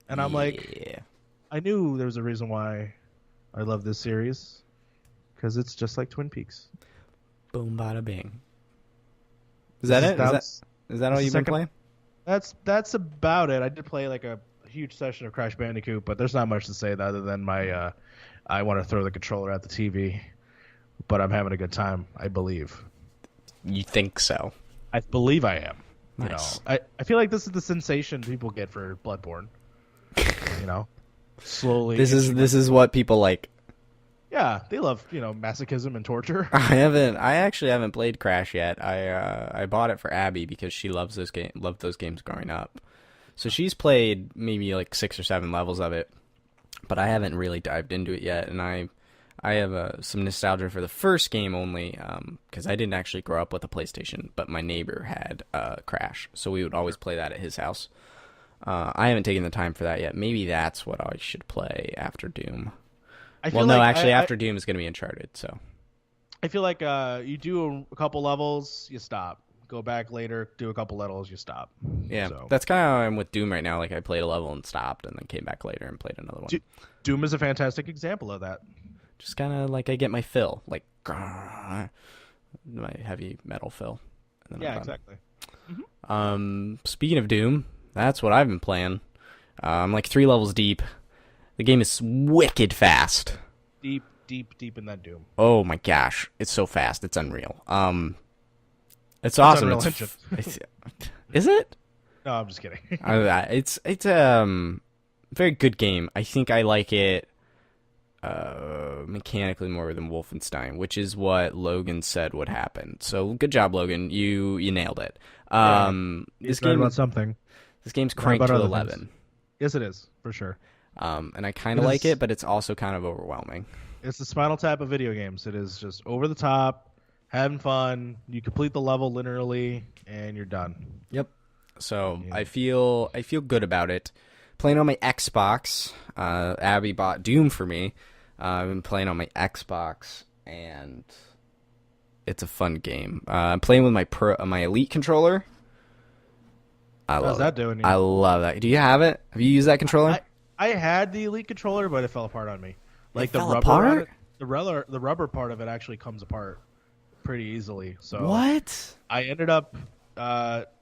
And I'm like, I knew there was a reason why I love this series, because it's just like Twin Peaks.
Boom, bada bing. Is that it? Is that all you've been playing?
That's about it. I did play like a huge session of Crash Bandicoot, but there's not much to say other than my I want to throw the controller at the TV, but I'm having a good time, I believe.
You think so?
I believe I am.
Nice.
I feel like this is the sensation people get for Bloodborne. Slowly.
This is what people like.
Yeah, they love masochism and torture.
I actually haven't played Crash yet. I bought it for Abby because she loved those games growing up. So she's played maybe like 6 or 7 levels of it, but I haven't really dived into it yet. And I have some nostalgia for the first game only because I didn't actually grow up with a PlayStation, but my neighbor had Crash, so we would always play that at his house. I haven't taken the time for that yet. Maybe that's what I should play after Doom. After Doom is going to be Uncharted. So
I feel like you do a couple levels, you stop. Go back later, do a couple levels, you stop.
Yeah,
so.
That's kind of how I'm with Doom right now. Like I played a level and stopped, and then came back later and played another one.
Doom is a fantastic example of that.
Just kind of like I get my fill, like my heavy metal fill. And then
yeah, exactly.
Mm-hmm. Speaking of Doom, that's what I've been playing. I'm like 3 levels deep. The game is wicked fast.
Deep in that Doom.
Oh my gosh, it's so fast. It's unreal. It's awesome. Is it?
No, I'm just kidding.
It's a very good game. I think I like it mechanically more than Wolfenstein, which is what Logan said would happen. So good job, Logan. You nailed it.
This game about something.
This game's cranked to 11.
Things. Yes, it is for sure.
And I kind of like it, but it's also kind of overwhelming.
It's the Spinal Tap of video games. It is just over the top, having fun. You complete the level linearly, and you're done.
Yep. So yeah. I feel good about it. Playing on my Xbox. Abby bought Doom for me. I've been playing on my Xbox, and it's a fun game. I'm playing with my Elite controller.
How's that doing?
I love that. Do you have it? Have you used that controller?
I had the Elite controller, but it fell apart on me. Like the rubber
apart?
the rubber part of it actually comes apart pretty easily. So
what?
I ended up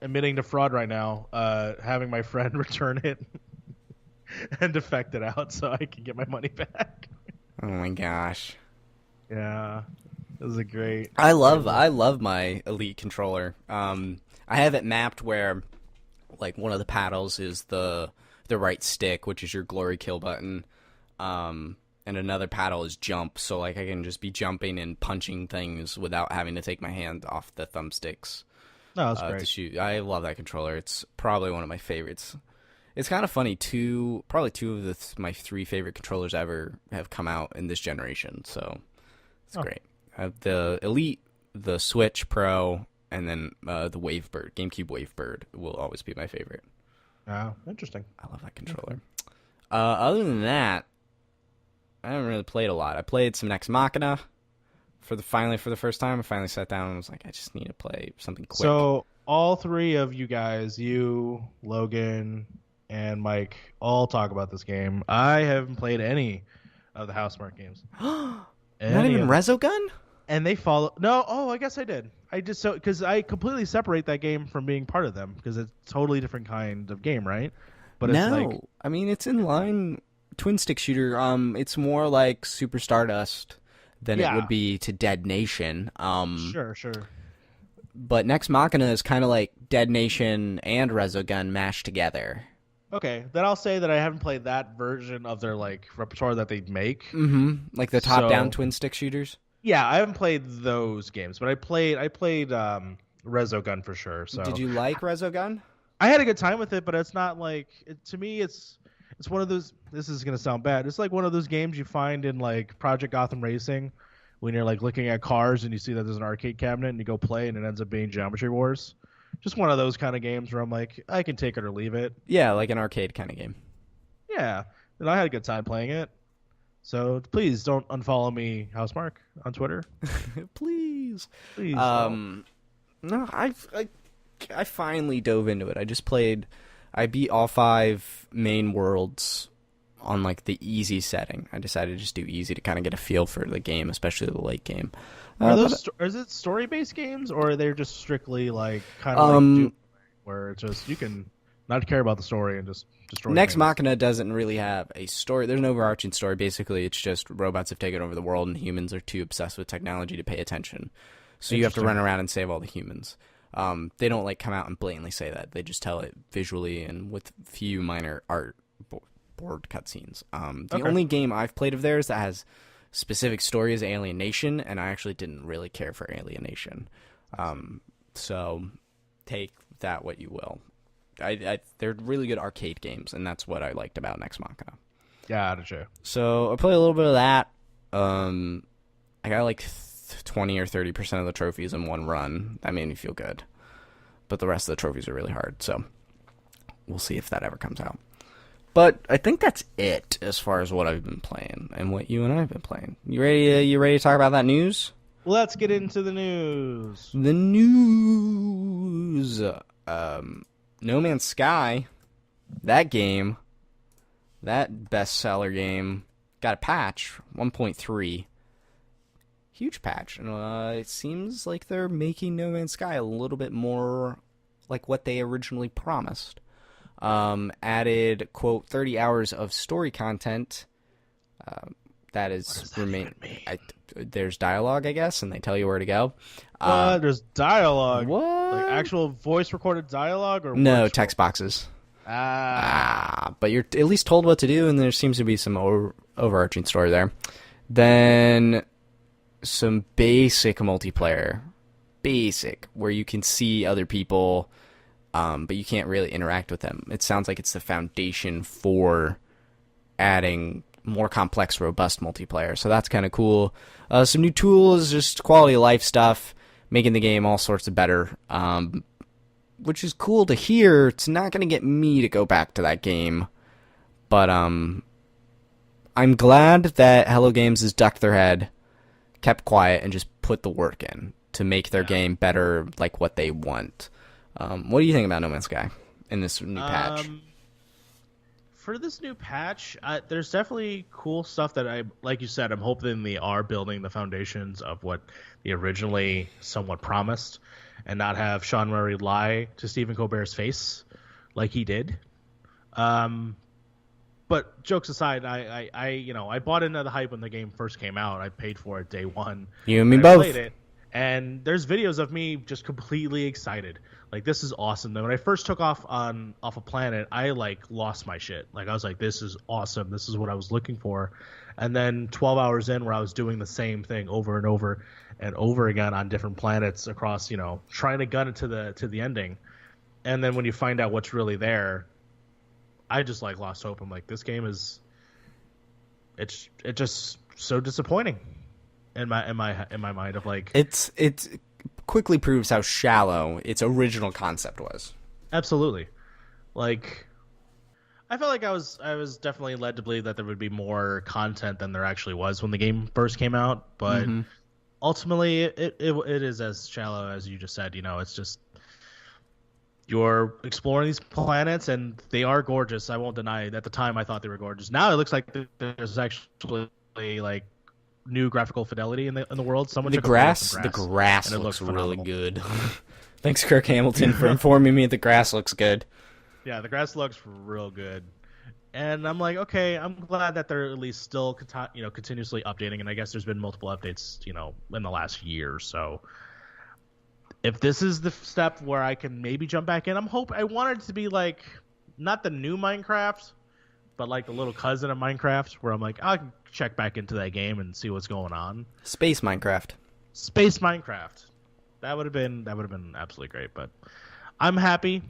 admitting to fraud right now, having my friend return it and defect it out so I can get my money back.
Oh my gosh.
Yeah. It was a great.
I love my Elite controller. I have it mapped where like one of the paddles is the right stick, which is your glory kill button. And another paddle is jump, so like I can just be jumping and punching things without having to take my hand off the thumbsticks.
No, that's great.
To shoot. I love that controller. It's probably one of my favorites. It's kind of funny probably two of my 3 favorite controllers ever have come out in this generation, so it's great. I have the Elite, the Switch Pro, and then the Wavebird, GameCube Wavebird, will always be my favorite.
Oh, interesting.
I love that controller. Other than that, I haven't really played a lot. I played some Nex Machina for the first time. I finally sat down and was like, I just need to play something quick.
So all three of you guys, you, Logan, and Mike, all talk about this game. I haven't played any of the Housemarque games.
Not even Resogun?
And they follow. No, I guess I did. I just because I completely separate that game from being part of them because it's a totally different kind of game, right? But it's like,
I mean, it's in line twin stick shooter. It's more like Super Stardust than it would be to Dead Nation.
Sure.
But Nex Machina is kind of like Dead Nation and Resogun mashed together.
Okay, then I'll say that I haven't played that version of their like repertoire that they make.
Mm-hmm. Like the top-down twin stick shooters.
Yeah, I haven't played those games, but I played Resogun for sure. So
did you like Resogun?
I had a good time with it, but it's not like to me. It's one of those. This is gonna sound bad. It's like one of those games you find in like Project Gotham Racing when you're like looking at cars and you see that there's an arcade cabinet and you go play and it ends up being Geometry Wars. Just one of those kind of games where I'm like, I can take it or leave it.
Yeah, like an arcade kind of game.
Yeah, and I had a good time playing it. So please don't unfollow me, Housemarque, on Twitter.
Please.
No,
I finally dove into it. I beat all 5 main worlds on like the easy setting. I decided to just do easy to kind of get a feel for the game, especially the late game.
Is it story-based games, or are they just strictly like kind of like Doom, where it's just you can not care about the story and just destroy
Nex
things?
Machina doesn't really have a story. There's an overarching story. Basically, it's just robots have taken over the world and humans are too obsessed with technology to pay attention. So you have to run around and save all the humans. They don't like come out and blatantly say that. They just tell it visually and with few minor art board cutscenes. The only game I've played of theirs that has specific story is Alienation, and I actually didn't really care for Alienation. So take that what you will. They're really good arcade games, and that's what I liked about Nex Machina.
Gotcha.
So I played a little bit of that. I got like 20 or 30% of the trophies in one run. That made me feel good. But the rest of the trophies are really hard, so we'll see if that ever comes out. But I think that's it as far as what I've been playing and what you and I have been playing. You ready to talk about that news?
Let's get into the news.
The news. No Man's Sky, that game, that bestseller game, got a patch, 1.3. Huge patch. And it seems like they're making No Man's Sky a little bit more like what they originally promised. Added, quote, 30 hours of story content. That is there's dialogue, I guess, and they tell you where to go.
There's dialogue.
What?
Like actual voice recorded dialogue or
no
virtual?
text boxes. But you're at least told what to do, and there seems to be some overarching story there. Then some basic multiplayer, where you can see other people. But you can't really interact with them. It sounds like it's the foundation for adding more complex, robust multiplayer. So that's kind of cool. Some new tools, just quality of life stuff, making the game all sorts of better, which is cool to hear. It's not going to get me to go back to that game. But I'm glad that Hello Games has ducked their head, kept quiet, and just put the work in to make their game better like what they want. What do you think about No Man's Sky in this new patch?
For this new patch, there's definitely cool stuff that like you said, I'm hoping they are building the foundations of what they originally somewhat promised and not have Sean Murray lie to Stephen Colbert's face like he did. But jokes aside, I bought into the hype when the game first came out. I paid for it day one.
You and me both.
Played it. And there's videos of me just completely excited. Like, this is awesome. Then when I first took off a planet, I like lost my shit. Like, I was like, this is awesome. This is what I was looking for. And then 12 hours in, where I was doing the same thing over and over and over again on different planets across, trying to gun it to the ending. And then when you find out what's really there, I just like lost hope. I'm like, this game is it's just so disappointing in my mind of like
it's quickly proves how shallow its original concept was.
Absolutely. Like, I felt like I was definitely led to believe that there would be more content than there actually was when the game first came out, but ultimately it is as shallow as you just said. It's just you're exploring these planets, and they are gorgeous. I won't deny it. At the time, I thought they were gorgeous. Now it looks like there's actually like new graphical fidelity in the world. Someone
The grass looks really good. Thanks, Kirk Hamilton, for informing me the grass looks good.
Yeah, the grass looks real good. And I'm like, okay, I'm glad that they're at least still continuously updating, and I guess there's been multiple updates, in the last year or so. If this is the step where I can maybe jump back in, I want it to be like not the new Minecraft, but like the little cousin of Minecraft, where I'm like, I'll check back into that game and see what's going on.
Space Minecraft. That would have been absolutely great. But I'm happy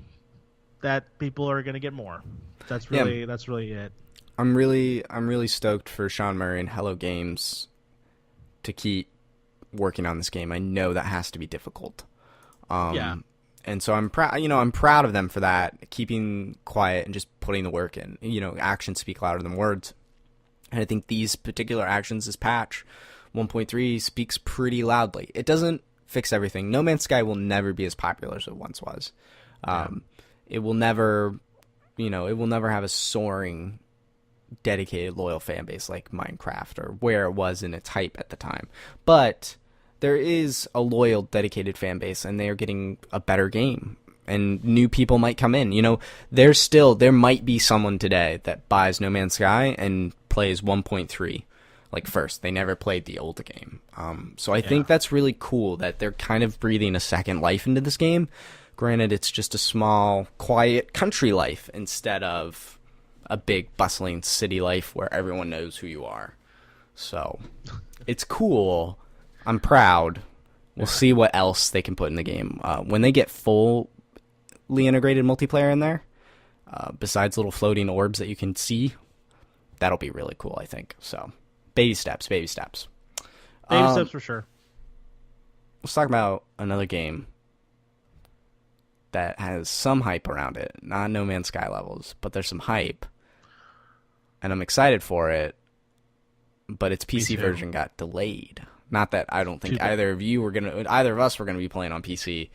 that people are gonna get more. That's really it. I'm really stoked for Sean Murray and Hello Games to keep working on this game. I know that has to be difficult. And so I'm proud. I'm proud of them for that, keeping quiet and just putting the work in. Actions speak louder than words, and I think these particular actions, this patch 1.3, speaks pretty loudly. It doesn't fix everything. No Man's Sky will never be as popular as it once was. It will never, have a soaring, dedicated, loyal fan base like Minecraft or where it was in its hype at the time. But there is a loyal, dedicated fan base, and they are getting a better game. And new people might come in. There might be someone today that buys No Man's Sky and plays 1.3 like first. They never played the old game. So I think that's really cool that they're kind of breathing a second life into this game. Granted, it's just a small, quiet country life instead of a big, bustling city life where everyone knows who you are. So it's cool. I'm proud. We'll see what else they can put in the game. When they get fully integrated multiplayer in there, besides little floating orbs that you can see, that'll be really cool, I think. So, baby steps.
Baby steps for sure.
Let's talk about another game that has some hype around it. Not No Man's Sky levels, but there's some hype. And I'm excited for it, but its PC version got delayed. Not that I don't think either of us were gonna be playing on PC.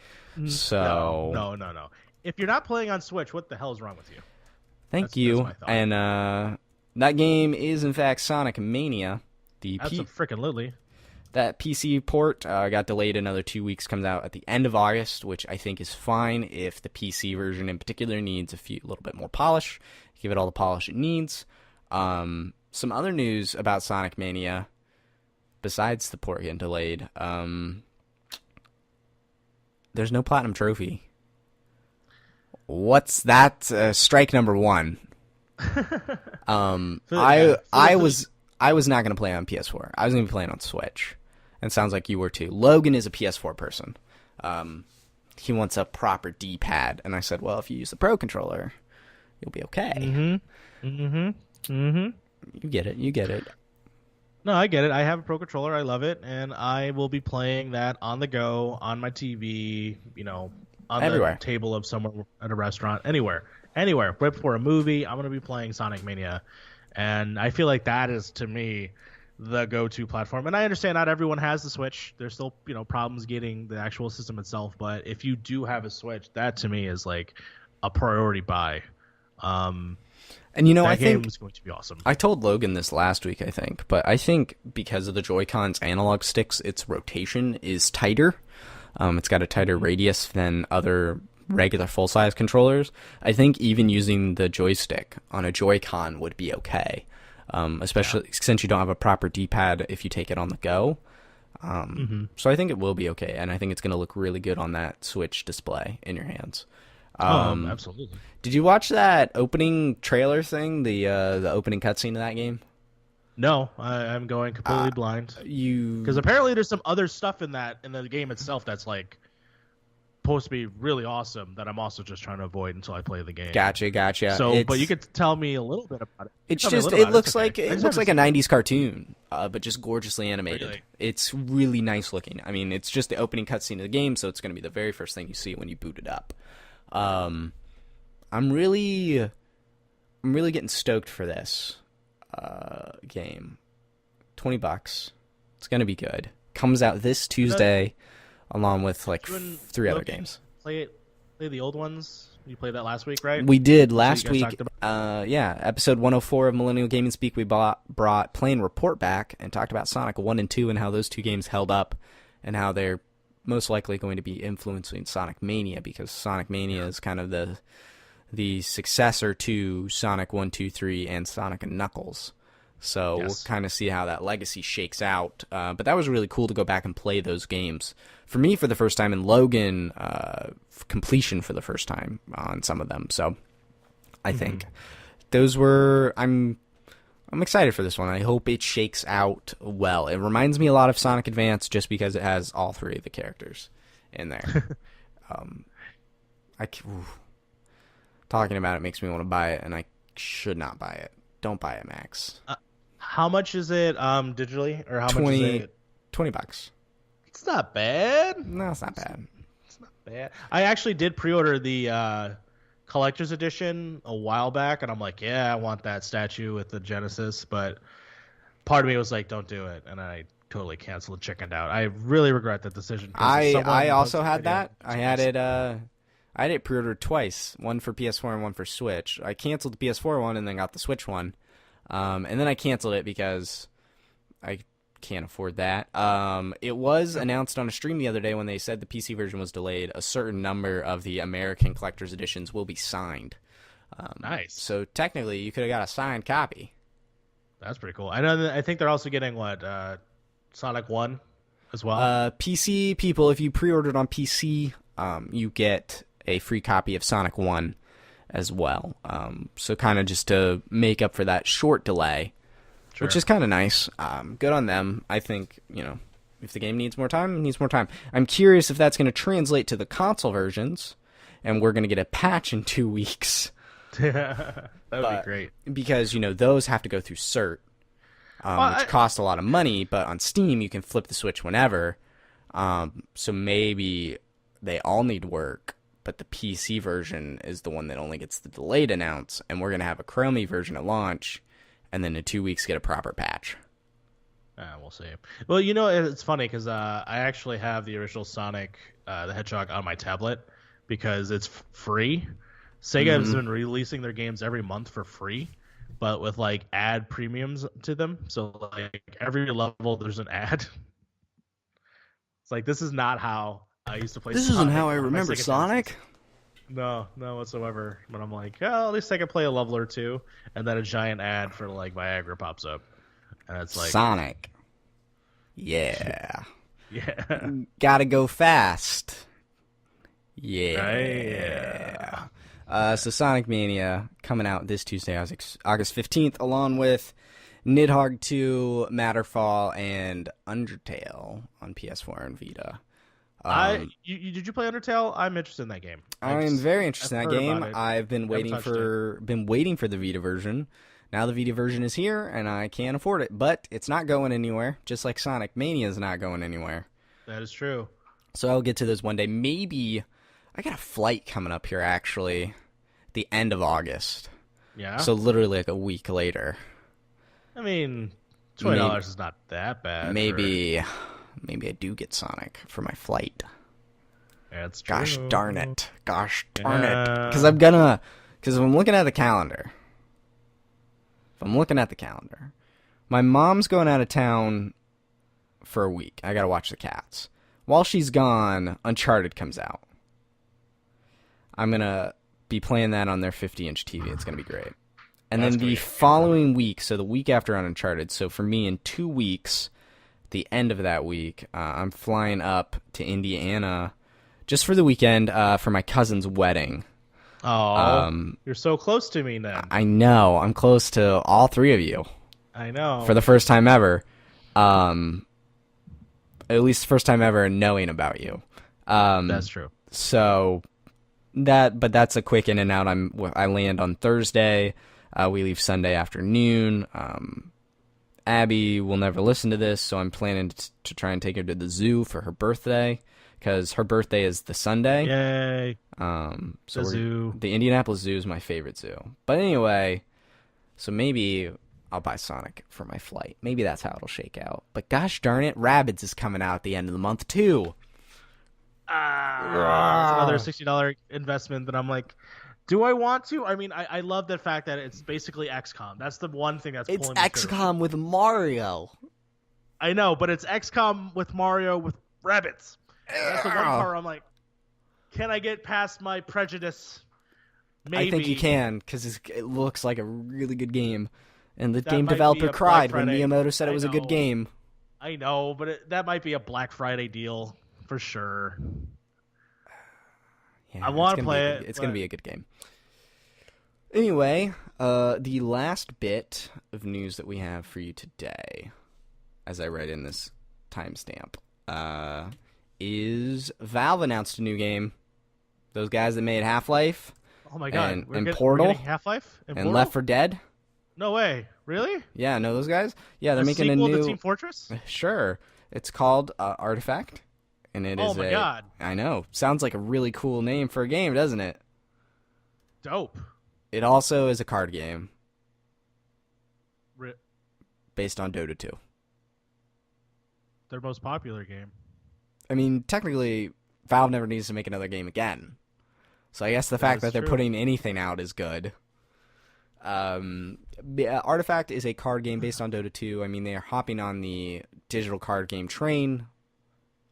So
no. If you're not playing on Switch, what the hell is wrong with you?
Thank you. And that game is in fact Sonic Mania.
That's a freaking lily.
That PC port got delayed another 2 weeks. Comes out at the end of August, which I think is fine if the PC version in particular needs a little bit more polish. Give it all the polish it needs. Some other news about Sonic Mania. Besides the port getting delayed, there's no platinum trophy. What's that? Strike number one. I was not gonna play on PS4. I was gonna be playing on Switch, and it sounds like you were too. Logan is a PS4 person. He wants a proper D-pad, and I said, well, if you use the Pro controller, you'll be okay. You get it.
No, I get it. I have a Pro Controller. I love it. And I will be playing that on the go, on my TV, on
everywhere.
The table of somewhere at a restaurant, anywhere. Right before a movie, I'm going to be playing Sonic Mania. And I feel like that is, to me, the go-to platform. And I understand not everyone has the Switch. There's still, problems getting the actual system itself. But if you do have a Switch, that to me is like a priority buy.
And
I think it's going to be awesome.
I told Logan this last week, I think, but I think because of the Joy-Con's analog sticks, its rotation is tighter. It's got a tighter radius than other regular full-size controllers. I think even using the joystick on a Joy-Con would be okay, especially since you don't have a proper D-pad if you take it on the go. So I think it will be okay, and I think it's going to look really good on that Switch display in your hands.
Absolutely.
Did you watch that opening trailer thing, the opening cutscene of that game?
No, I'm going completely blind.
Because
apparently there's some other stuff in the game itself that's like supposed to be really awesome that I'm also just trying to avoid until I play the game.
Gotcha.
So, but you could tell me a little bit about it.
It looks like a '90s cartoon, but just gorgeously animated.
Really?
It's really nice looking. I mean, it's just the opening cutscene of the game, so it's going to be the very first thing you see when you boot it up. I'm really getting stoked for this game. $20. It's going to be good. Comes out this Tuesday, along with like 3 other games.
Play the old ones. You played that last week, right?
We did last week. Episode 104 of Millennial Gaming Speak. We brought Play and Report back and talked about Sonic 1 and 2 and how those two games held up and how they're most likely going to be influencing Sonic Mania, because Sonic Mania is kind of the successor to Sonic 1, 2, 3, and Sonic and Knuckles. So We'll kind of see how that legacy shakes out. But that was really cool to go back and play those games. For me, for the first time, and Logan, completion for the first time on some of them. So I think those were... I'm excited for this one. I hope it shakes out well. It reminds me a lot of Sonic Advance just because it has all 3 of the characters in there. Talking about it makes me want to buy it, and I should not buy it. Don't buy it, Max.
How much is it digitally, or how much is it?
$20.
It's not bad.
No, it's not bad.
It's not bad. I actually did pre-order the collector's edition a while back, and I'm like, yeah, I want that statue with the Genesis, but part of me was like, don't do it, and I totally canceled, chickened out. I really regret that decision.
I also had that. I had it pre-ordered twice, one for PS4 and one for Switch. I canceled the PS4 one and then got the Switch one. And then I canceled it because I can't afford that. It was announced on a stream the other day when they said the PC version was delayed. A certain number of the American collector's editions will be signed.
Nice.
So technically, you could have got a signed copy.
That's pretty cool. I think they're also getting Sonic 1 as well.
PC people, if you pre-ordered on PC, you get a free copy of Sonic 1 as well. So kind of just to make up for that short delay, sure, which is kind of nice. Good on them. I think, if the game needs more time, it needs more time. I'm curious if that's going to translate to the console versions, and we're going to get a patch in 2 weeks.
That would be great.
Because, those have to go through cert, which costs a lot of money, but on Steam, you can flip the Switch whenever. So maybe they all need work, but the PC version is the one that only gets the delayed announce, and we're going to have a Chromie version at launch, and then in 2 weeks get a proper patch.
We'll see. Well, it's funny because I actually have the original Sonic the Hedgehog on my tablet because it's free. Sega has been releasing their games every month for free, but with ad premiums to them. So every level there's an ad. It's like, this is not how I used to play Sonic.
This isn't how I remember Sonic.
No whatsoever. But I'm like, oh, at least I can play a level or two, and then a giant ad for Viagra pops up, and it's like
Sonic. Yeah.
Yeah.
Gotta go fast. Yeah.
Right? Yeah.
So Sonic Mania coming out this Tuesday, August 15th, along with Nidhogg 2, Matterfall, and Undertale on PS4 and Vita.
Did you play Undertale? I'm interested in that game.
I'm very interested in that game. I've been waiting for the Vita version. Now the Vita version is here, and I can't afford it. But it's not going anywhere, just like Sonic Mania is not going anywhere.
That is true.
So I'll get to those one day. Maybe I got a flight coming up here, actually, the end of August.
Yeah?
So literally a week later.
I mean, $20 is not that bad.
Maybe I do get Sonic for my flight.
That's true.
Gosh darn it. Because if I'm looking at the calendar, my mom's going out of town for a week. I gotta watch the cats. While she's gone, Uncharted comes out. I'm gonna be playing that on their 50-inch TV. It's gonna be great. And then the following week, so the week after on Uncharted, so for me in 2 weeks, the end of that week, I'm flying up to Indiana just for the weekend for my cousin's wedding.
Oh, you're so close to me now.
I know. I'm close to all 3 of you.
I know.
For the first time ever. At least the first time ever knowing about you.
That's true.
So but that's a quick in and out. I land on Thursday. We leave Sunday afternoon. Abby will never listen to this, so I'm planning to try and take her to the zoo for her birthday, because her birthday is the Sunday.
Yay!
So
the zoo.
The Indianapolis Zoo is my favorite zoo. But anyway, so maybe I'll buy Sonic for my flight. Maybe that's how it'll shake out. But gosh darn it, Rabbids is coming out at the end of the month too.
It's another $60 investment that I'm like, do I want to? I mean, I love the fact that it's basically XCOM. That's the one thing that's
It's
pulling me through.
XCOM with Mario.
I know, but it's XCOM with Mario with rabbits. That's the one part I'm like, can I get past my prejudice? Maybe.
I think you can, because it looks like a really good game. And the
That
game
might be
developer
a
cried
Black
when
Friday.
Miyamoto said
I
it was a good
know.
game.
I know, but that might be a Black Friday deal for sure.
Yeah,
I want to
it's gonna
play
be
it.
It's going to be a good game. Anyway, the last bit of news that we have for you today, as I write in this timestamp, is Valve announced a new game. Those guys that made Half-Life.
Oh my god!
And Portal.
we're getting Half-Life
And
Portal?
Left 4 Dead.
No way! Really?
Yeah, know those guys? Yeah, they're
A
making a
sequel
new...
to Team Fortress?
Sure. It's called Artifact. And it is
Oh my god!
I know. Sounds like a really cool name for a game, doesn't it?
Dope.
It also is a card game
Ri-
based on Dota 2.
Their most popular game.
I mean, technically, Valve never needs to make another game again. So I guess the fact that they're
true.
putting anything out is good. Artifact is a card game based on Dota 2. I mean, they are hopping on the digital card game train.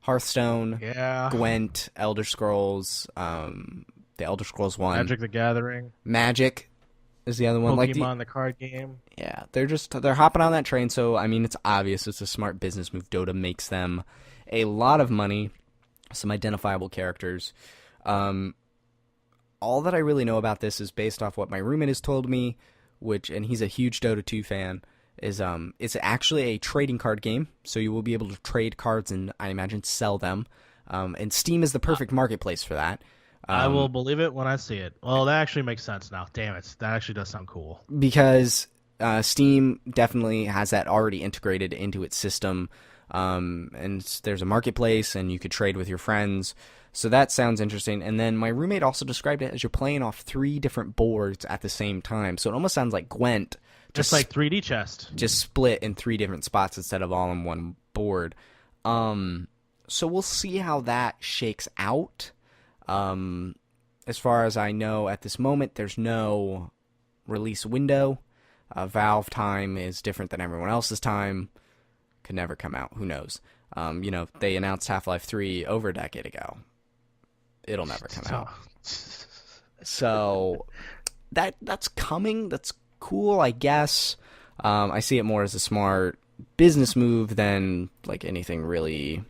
Hearthstone,
Yeah.
Gwent, Elder Scrolls, the Elder Scrolls 1.
Magic the Gathering.
Magic is the other one.
Pokemon the card game.
Yeah, they're hopping on that train, so I mean it's obvious it's a smart business move. Dota makes them a lot of money, some identifiable characters. All that I really know about this is based off what my roommate has told me, and he's a huge Dota 2 fan, is it's actually a trading card game, so you will be able to trade cards and I imagine sell them. And Steam is the perfect marketplace for that.
I will believe it when I see it. Well, that actually makes sense now. Damn it. That actually does sound cool.
Because Steam definitely has that already integrated into its system, and there's a marketplace, and you could trade with your friends. So that sounds interesting. And then my roommate also described it as you're playing off 3 different boards at the same time. So it almost sounds like Gwent.
Just like 3D chess.
Just split in 3 different spots instead of all on one board. So we'll see how that shakes out. As far as I know at this moment, there's no release window. Valve time is different than everyone else's time. Could never come out. Who knows? They announced Half-Life 3 over a decade ago. It'll never come out. So that's coming. That's cool, I guess. I see it more as a smart business move than like anything really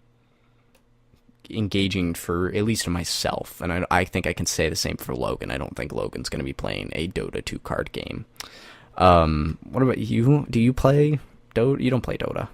engaging for at least myself, and I think I can say the same for Logan. I don't think Logan's going to be playing a Dota 2 card game. What about you? Do you play Dota? You don't play Dota.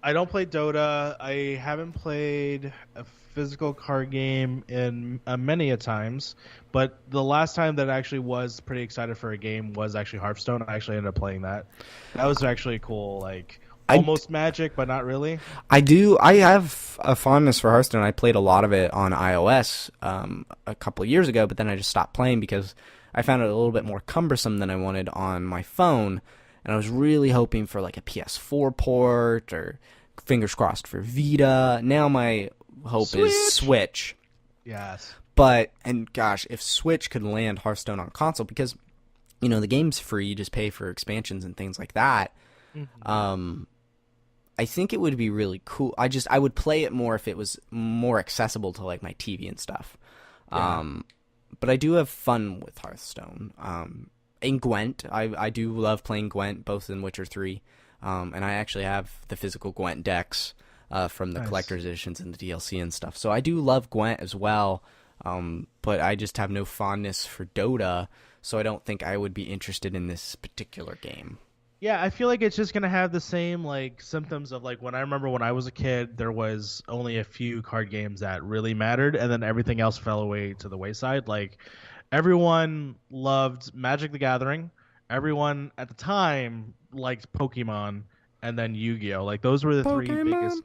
I don't play Dota. I haven't played a physical card game in many a times, but the last time that I actually was pretty excited for a game was actually Hearthstone. I actually ended up playing that. That was actually cool, like almost Magic, but not really.
I have a fondness for Hearthstone. I played a lot of it on iOS a couple of years ago, but then I just stopped playing because I found it a little bit more cumbersome than I wanted on my phone. And I was really hoping for like a PS4 port or fingers crossed for Vita. Now my hope is Switch.
Yes.
And gosh, if Switch could land Hearthstone on console, because, the game's free, you just pay for expansions and things like that. Mm-hmm. I think it would be really cool. I would play it more if it was more accessible to like my TV and stuff. Yeah. But I do have fun with Hearthstone. In Gwent, I do love playing Gwent, both in Witcher 3, and I actually have the physical Gwent decks from the collector's editions and the DLC and stuff. So I do love Gwent as well, but I just have no fondness for Dota, so I don't think I would be interested in this particular game.
Yeah, I feel like it's just gonna have the same like symptoms of like when I remember when I was a kid, there was only a few card games that really mattered, and then everything else fell away to the wayside. Like everyone loved Magic the Gathering, everyone at the time liked Pokemon, and then Yu-Gi-Oh. Like those were the three
Pokemon.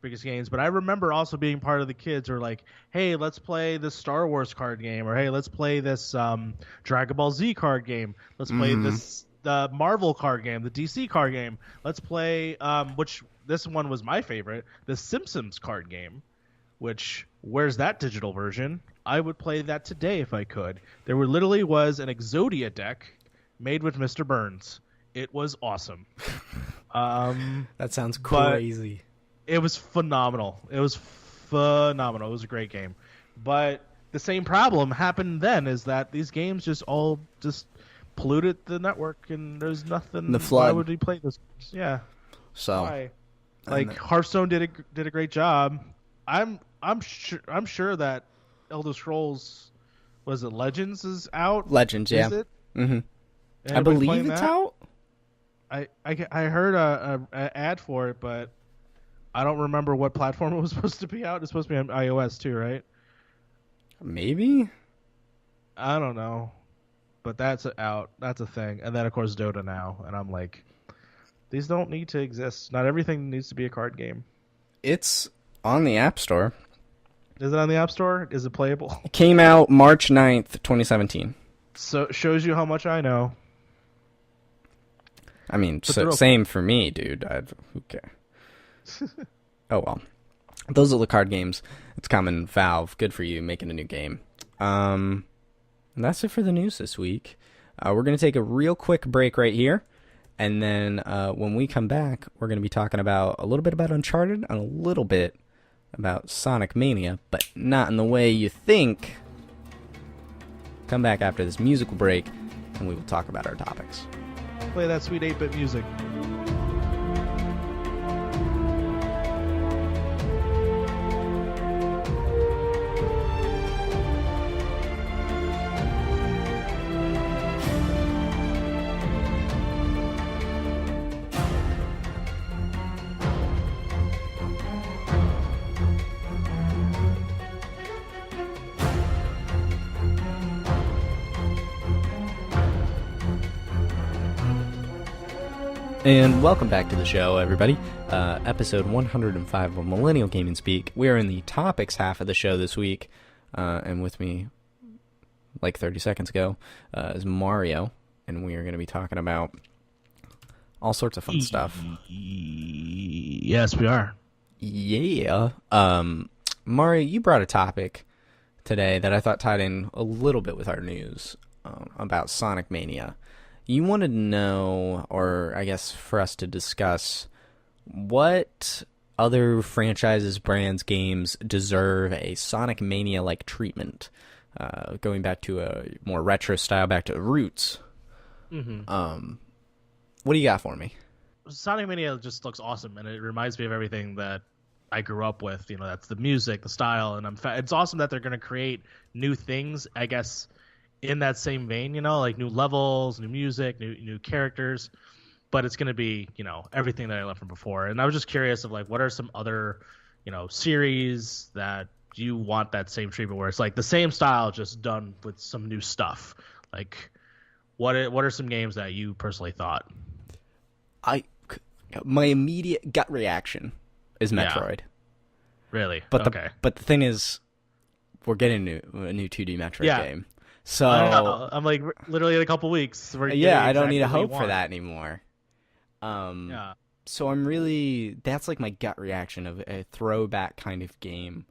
biggest games. But I remember also being part of the kids who were like, "Hey, let's play this Star Wars card game," or "Hey, let's play this Dragon Ball Z card game. Let's play
Mm-hmm.
this the Marvel card game, the DC card game. Let's play which this one was my favorite, the Simpsons card game. Which where's that digital version? I would play that today if I could. There were literally was an Exodia deck made with Mr. Burns. It was awesome.
That sounds
but
crazy.
it was phenomenal. It was phenomenal. It was a great game. But the same problem happened then is that these games just all just polluted the network and there's nothing.
The flood.
Why would we play this? Yeah.
So
Why? Like Hearthstone did a great job. I'm sure that Elder Scrolls was it Legends is out.
Legends, yeah.
Is it?
Mm-hmm. I
Anybody
believe
playing
it's
that?
out.
I heard a ad for it, but I don't remember what platform it was supposed to be out. It's supposed to be on iOS too, right?
Maybe.
I don't know, but that's out. That's a thing. And then of course Dota now, and I'm like, these don't need to exist. Not everything needs to be a card game.
It's on the App Store.
Is it on the App Store? Is it playable?
It came out March 9th, 2017.
So shows you how much I know.
I mean,
they're
same for me, dude. Who cares? Oh, well. Those are the card games. It's coming. Valve, good for you, making a new game. And that's it for the news this week. We're going to take a real quick break right here. And then when we come back, we're going to be talking about a little bit about Uncharted and a little bit about Sonic Mania, but not in the way you think. Come back after this musical break, and we will talk about our topics.
Play that sweet 8-bit music.
And welcome back to the show, everybody. Episode 105 of Millennial Gaming Speak. We are in the topics half of the show this week. And with me, like 30 seconds ago, is Mario. And we are going to be talking about all sorts of fun stuff.
Yes, we are.
Yeah. Mario, you brought a topic today that I thought tied in a little bit with our news about Sonic Mania. You wanted to know, or I guess for us to discuss, what other franchises, brands, games deserve a Sonic Mania-like treatment, going back to a more retro style, back to the roots.
Mm-hmm.
What do you got for me?
Sonic Mania just looks awesome, and it reminds me of everything that I grew up with. You know, that's the music, the style, and it's awesome that they're going to create new things, I guess, in that same vein, you know, like new levels, new music, new characters, but it's going to be, you know, everything that I left from before. And I was just curious of like, what are some other, you know, series that you want that same treatment where it's like the same style just done with some new stuff? Like, what are some games that you personally thought?
My immediate gut reaction is Metroid.
Yeah. Really?
But
okay.
the thing is, we're getting a new 2D Metroid game. So
I'm like literally in a couple weeks.
Yeah, I don't need to hope for that anymore.
Yeah.
So that's like my gut reaction of a throwback kind of game.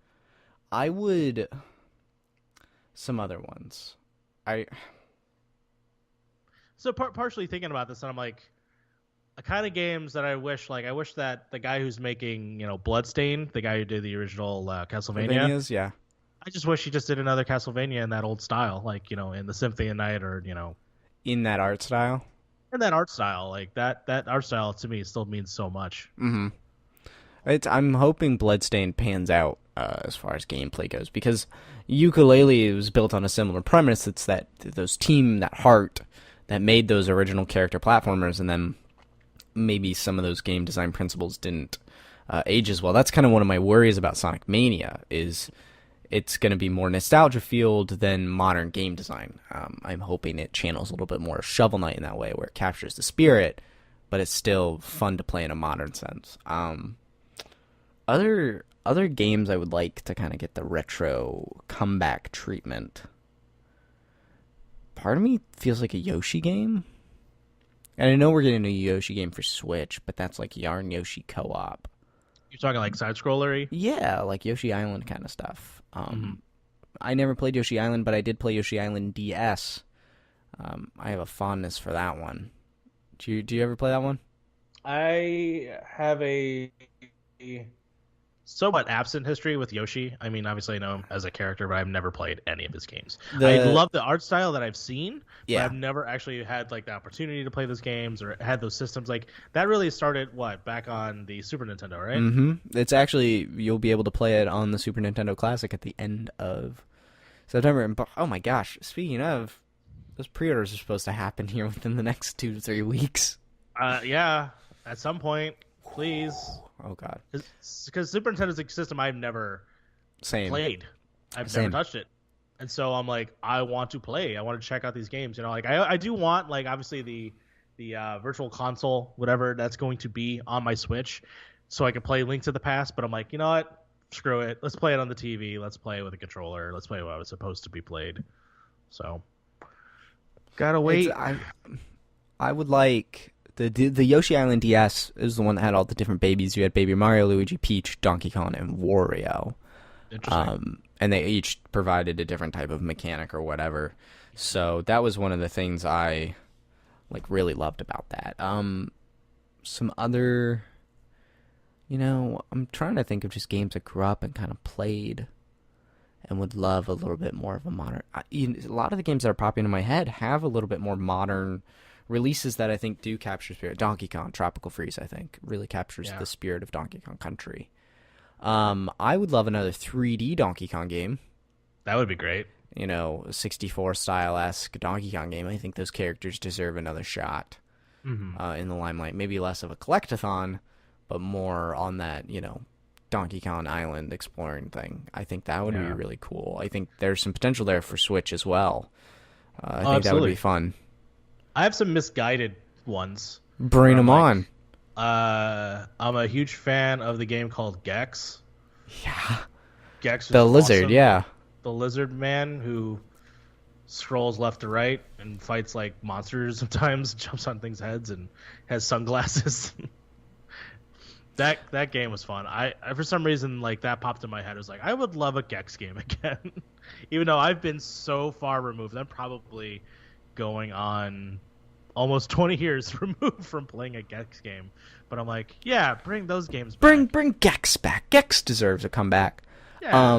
I would some other ones.
So partially thinking about this, and I'm like, the kind of games that I wish that the guy who's making, you know, Bloodstained, the guy who did the original Castlevania,
yeah.
I just wish he just did another Castlevania in that old style, like, you know, in the Symphony of Night, or, you know,
in that art style.
In that art style, like that art style to me still means so much.
Mm-hmm. I'm hoping Bloodstained pans out as far as gameplay goes, because Yooka-Laylee was built on a similar premise. It's that heart that made those original character platformers, and then maybe some of those game design principles didn't age as well. That's kind of one of my worries about Sonic Mania, is it's going to be more nostalgia fueled than modern game design. I'm hoping it channels a little bit more Shovel Knight in that way, where it captures the spirit, but it's still fun to play in a modern sense. Other games I would like to kind of get the retro comeback treatment. Part of me feels like a Yoshi game. And I know we're getting a Yoshi game for Switch, but that's like Yarn Yoshi co-op.
You're talking like side-scrollery?
Yeah, like Yoshi Island kind of stuff. I never played Yoshi Island, but I did play Yoshi Island DS. I have a fondness for that one. Do you ever play that one?
I have a somewhat absent history with Yoshi. I mean, obviously I know him as a character, but I've never played any of his games. I love the art style that I've seen, but I've never actually had like the opportunity to play those games or had those systems. Like that really started back on the Super Nintendo, right?
Mm-hmm. It's actually, you'll be able to play it on the Super Nintendo Classic at the end of September. And oh my gosh, speaking of, those pre-orders are supposed to happen here within the next 2 to 3 weeks.
Yeah, at some point, please.
Oh god,
because Super Nintendo's a system I've never played. I've never touched it, and so I'm like, I want to play. I want to check out these games. You know, like I do want, like, obviously the virtual console, whatever that's going to be on my Switch, so I can play Link to the Past. But I'm like, you know what? Screw it. Let's play it on the TV. Let's play it with a controller. Let's play what I was supposed to be played. So gotta wait.
I would like. The Yoshi Island DS is the one that had all the different babies. You had Baby Mario, Luigi, Peach, Donkey Kong, and Wario.
Interesting.
And they each provided a different type of mechanic or whatever. So that was one of the things I really loved about that. Some other, I'm trying to think of just games I grew up and kind of played and would love a little bit more of a modern. A lot of the games that are popping in my head have a little bit more modern releases that I think do capture spirit. Donkey Kong Tropical Freeze, I think, really captures the spirit of Donkey Kong Country. I would love another 3D Donkey Kong game.
That would be great.
A 64 style-esque Donkey Kong game. I think those characters deserve another shot in the limelight. Maybe less of a collectathon, but more on that, Donkey Kong Island exploring thing. I think that would be really cool. I think there's some potential there for Switch as well. I think that would be fun.
I have some misguided ones.
Bring them on.
I'm a huge fan of the game called Gex.
Yeah.
Gex.
The lizard,
awesome.
yeah.
The lizard man who scrolls left to right and fights like monsters sometimes, jumps on things' heads, and has sunglasses. That game was fun. I for some reason, like, that popped in my head. I was like, I would love a Gex game again. Even though I've been so far removed. I'm probably going on almost 20 years removed from playing a Gex game, but I'm like, yeah, bring those games back. Bring
Gex back. Gex deserves a comeback.
Yeah.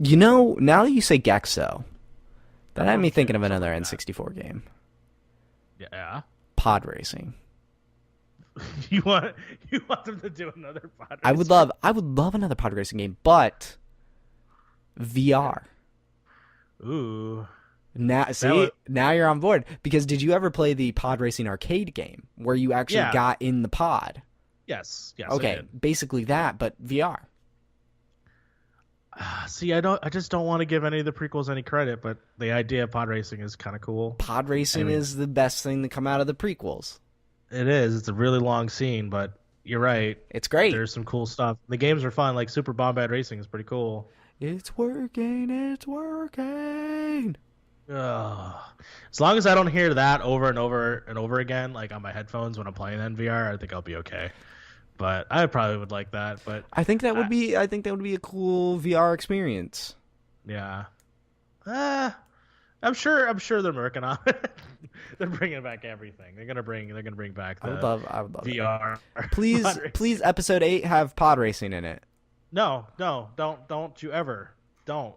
Now that you say Gex, though, that had me thinking of another N64 game.
Yeah.
Pod racing.
You want them to do another pod racing?
I would love another pod racing game, but VR.
Ooh.
Now you're on board, because did you ever play the pod racing arcade game where you actually got in the pod?
Yes.
Okay, basically that, but VR.
See, I just don't want to give any of the prequels any credit, but the idea of pod racing is kind of cool.
Pod racing is the best thing to come out of the prequels.
It is. It's a really long scene, but you're right.
It's great.
There's some cool stuff. The games are fun. Like Super Bombad Racing is pretty cool.
It's working.
As long as I don't hear that over and over and over again, like on my headphones when I'm playing in VR, I think I'll be okay. But I probably would like that. But
I think that would be a cool VR experience.
Yeah. I'm sure they're working on it. They're bringing back everything. They're gonna bring back the
I would love
VR.
It. Please, episode 8 have pod racing in it.
No, don't you ever. Don't.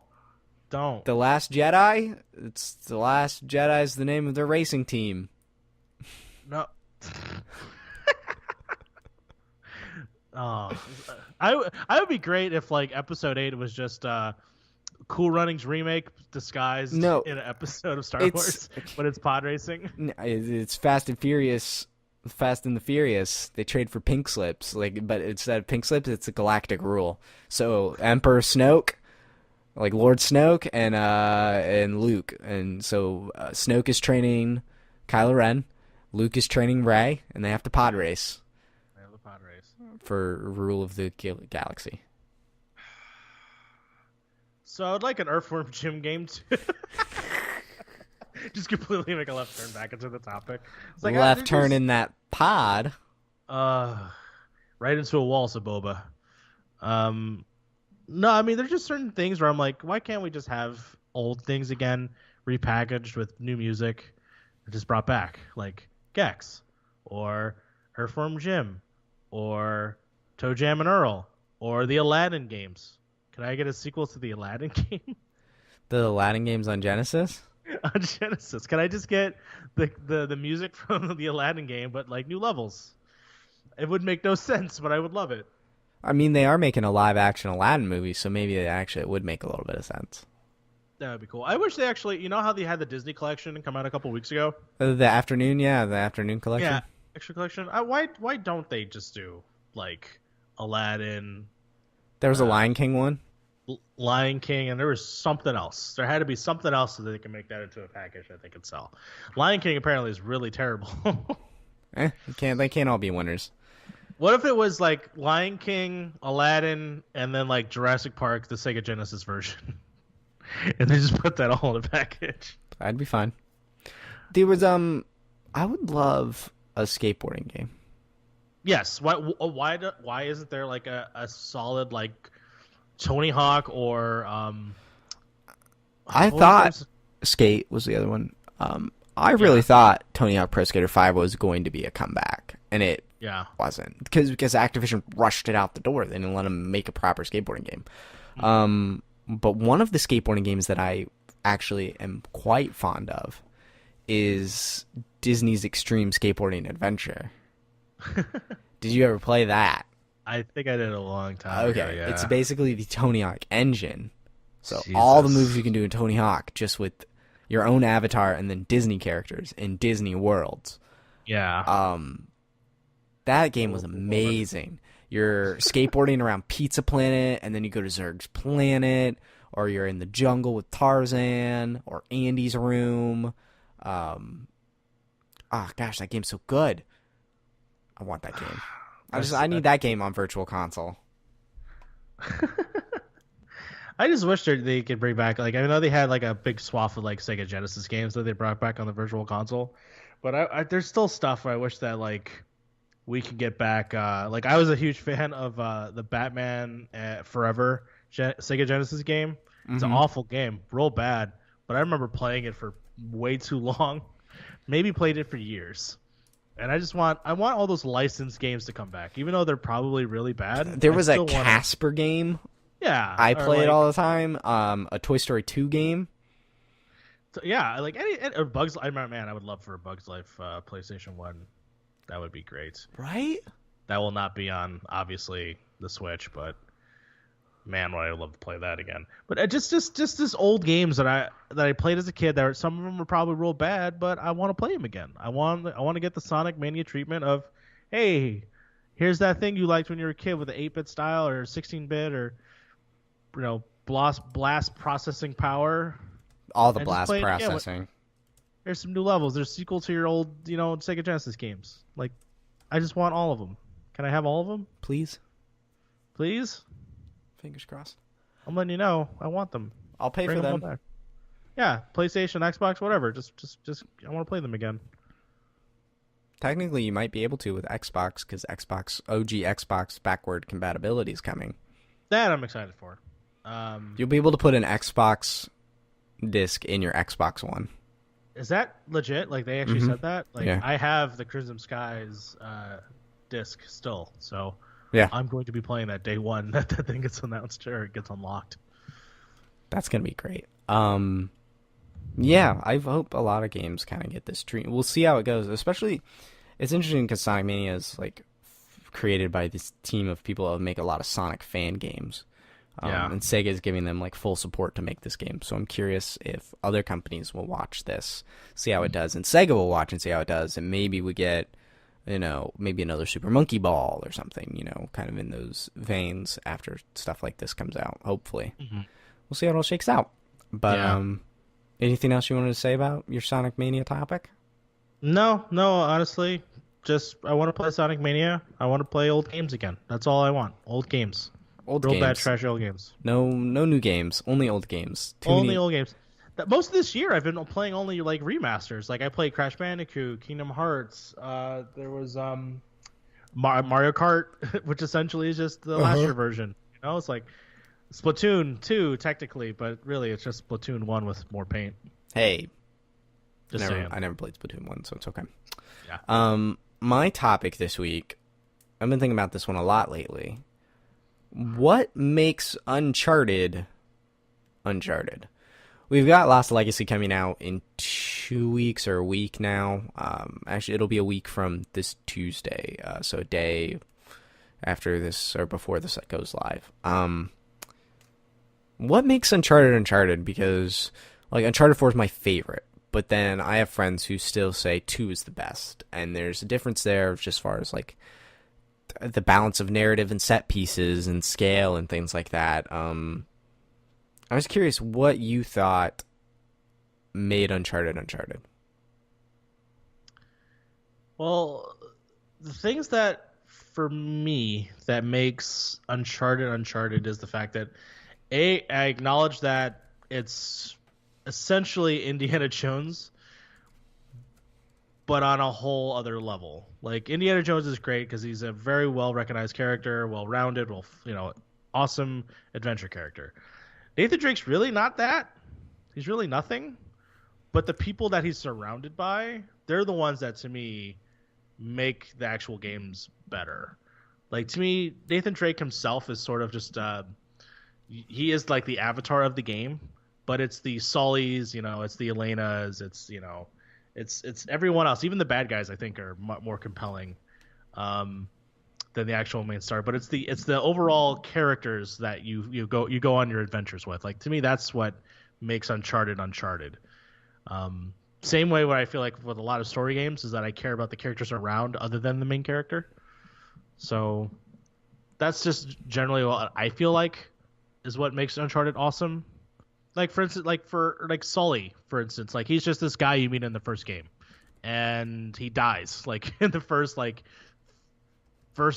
The Last Jedi? It's The Last Jedi's the name of their racing team.
No. I would be great if like episode 8 was just Cool Runnings remake disguised in an episode of Star Wars, but it's pod racing.
It's Fast and Furious Fast and the Furious, they trade for pink slips. But instead of pink slips, it's a galactic rule. So Emperor Snoke, like Lord Snoke, and Luke, and so Snoke is training Kylo Ren, Luke is training Rey, and they have to pod race.
They have the pod race
for rule of the galaxy.
So I'd like an Earthworm Jim game too. Just completely make a left turn back into the topic. It's like,
left turn in that pod.
Right into a wall, said Boba. No, I mean, there's just certain things where I'm like, why can't we just have old things again, repackaged with new music, just brought back, like Gex, or Earthworm Jim, or Toe Jam and Earl, or the Aladdin games. Can I get a sequel to the Aladdin game?
The Aladdin games on Genesis?
On Genesis. Can I just get the music from the Aladdin game, but like new levels? It would make no sense, but I would love it.
I mean, they are making a live-action Aladdin movie, so maybe it would make a little bit of sense.
That would be cool. I wish they actually, you know how they had the Disney collection come out a couple weeks ago?
The afternoon collection.
Yeah, extra collection. Why don't they just do like Aladdin?
There was a Lion King one.
Lion King, and there was something else. There had to be something else so that they can make that into a package that they could sell. Lion King apparently is really terrible.
They can't all be winners.
What if it was like Lion King, Aladdin, and then like Jurassic Park, the Sega Genesis version, and they just put that all in a package?
That'd be fine. There was I would love a skateboarding game.
Yes. Why isn't there like a solid like Tony Hawk or
I thought Skate was the other one. I really thought Tony Hawk Pro Skater 5 was going to be a comeback, and it wasn't because Activision rushed it out the door. They didn't let them make a proper skateboarding game. But one of the skateboarding games that I actually am quite fond of is Disney's Extreme Skateboarding Adventure. Did you ever play that?
I think I did a long time ago, yeah.
It's basically the Tony Hawk engine. So
Jesus.
all the moves you can do in Tony Hawk, just with your own avatar and then Disney characters in Disney worlds.
Yeah.
That game was amazing. You're skateboarding around Pizza Planet, and then you go to Zurg's Planet, or you're in the jungle with Tarzan, or Andy's room. Gosh, that game's so good. I want that game. I need that game on Virtual Console.
I just wish they could bring back, like, I know they had like a big swath of like Sega Genesis games that they brought back on the Virtual Console, but there's still stuff where I wish that like we could get back. Like I was a huge fan of the Batman Forever Sega Genesis game. It's an awful game, real bad, but I remember playing it for way too long. Maybe played it for years. And I want all those licensed games to come back, even though they're probably really bad.
There was a Casper game.
Yeah,
I play it all the time. A Toy Story 2 game.
Yeah, like or Bugs. I remember, man, I would love for a Bugs Life PlayStation 1. That would be great.
Right?
That will not be on obviously the Switch, but man, would I love to play that again. But just this old games that I played as a kid. Some of them were probably real bad, but I want to play them again. I want to get the Sonic Mania treatment of, hey, here's that thing you liked when you were a kid with the 8-bit style or 16-bit or blast processing power.
All the blast processing.
There's some new levels. There's sequel to your old Sega Genesis games. Like, I just want all of them. Can I have all of them?
Please. Fingers crossed.
I'm letting you know. I want them.
I'll pay for them.
Back. Yeah, PlayStation, Xbox, whatever. Just I want to play them again.
Technically, you might be able to with Xbox because OG Xbox backward compatibility is coming.
That I'm excited for.
You'll be able to put an Xbox disc in your Xbox One.
Is that legit? Like they actually said that? Like
yeah.
I have the Crimson Skies disc still, so
yeah,
I'm going to be playing that day one that thing gets announced or it gets unlocked.
That's gonna be great. Yeah, I hope a lot of games kind of get this treat. We'll see how it goes. Especially, it's interesting because Sonic Mania is like created by this team of people that make a lot of Sonic fan games. And Sega is giving them like full support to make this game. So I'm curious if other companies will watch this, see how it does, and Sega will watch and see how it does, and maybe we get maybe another Super Monkey Ball or something, kind of in those veins after stuff like this comes out, hopefully.
Mm-hmm.
We'll see how it all shakes out. But
Yeah.
anything else you wanted to say about your Sonic Mania topic?
No, honestly, just I want to play Sonic Mania. I want to play old games again. That's all I want. Old games.
Old
Real
games.
bad, trashy old games.
No new games. Only old games.
Only old games. Most of this year, I've been playing only like remasters. Like I played Crash Bandicoot, Kingdom Hearts. There was Mario Kart, which essentially is just the last year version. It's like Splatoon 2 technically, but really it's just Splatoon 1 with more paint.
Hey,
just saying.
I never played Splatoon 1, so it's okay.
Yeah.
My topic this week, I've been thinking about this one a lot lately. What makes Uncharted Uncharted? We've got Lost Legacy coming out in 2 weeks or a week now. Actually, it'll be a week from this Tuesday, so a day after this or before this goes live. What makes Uncharted? Because Uncharted 4 is my favorite, but then I have friends who still say 2 is the best, and there's a difference there just as far as the balance of narrative and set pieces and scale and things like that. I was curious what you thought made Uncharted.
Well, the things that for me that makes Uncharted is the fact that I acknowledge that it's essentially Indiana Jones, but on a whole other level. Like Indiana Jones is great because he's a very well recognized character, well rounded, awesome adventure character. Nathan Drake's really not that. He's really nothing. But the people that he's surrounded by, they're the ones that to me make the actual games better. Like to me, Nathan Drake himself is sort of just he is like the avatar of the game, but it's the Sullys, it's the Elenas, it's everyone else. Even the bad guys, I think, are more compelling than the actual main star. But it's the overall characters that you go on your adventures with. Like to me, that's what makes Uncharted. Same way where I feel like with a lot of story games is that I care about the characters around other than the main character. So that's just generally what I feel like is what makes Uncharted awesome. Like for instance, for Sully, for instance, he's just this guy you meet in the first game, and he dies in the first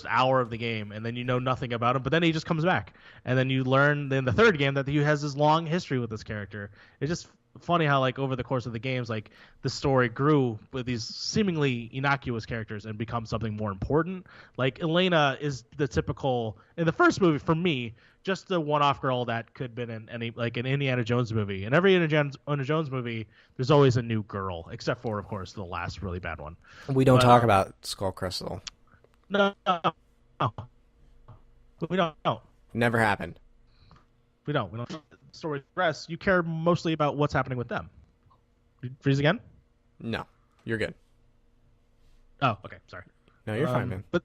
hour of the game, and then you know nothing about him, but then he just comes back, and then you learn in the third game that he has this long history with this character. It's just funny how over the course of the games, the story grew with these seemingly innocuous characters and become something more important. Elena is the typical in the first movie for me, just the one-off girl that could have been in any an Indiana Jones movie. In every Indiana Jones movie, there's always a new girl, except for of course the last really bad one.
We don't talk about Skull Crystal.
No, we don't.
Never happened.
We don't. Story progress. You care mostly about what's happening with them. Freeze again?
No, you're good.
Oh, okay. Sorry.
No, you're fine, man.
But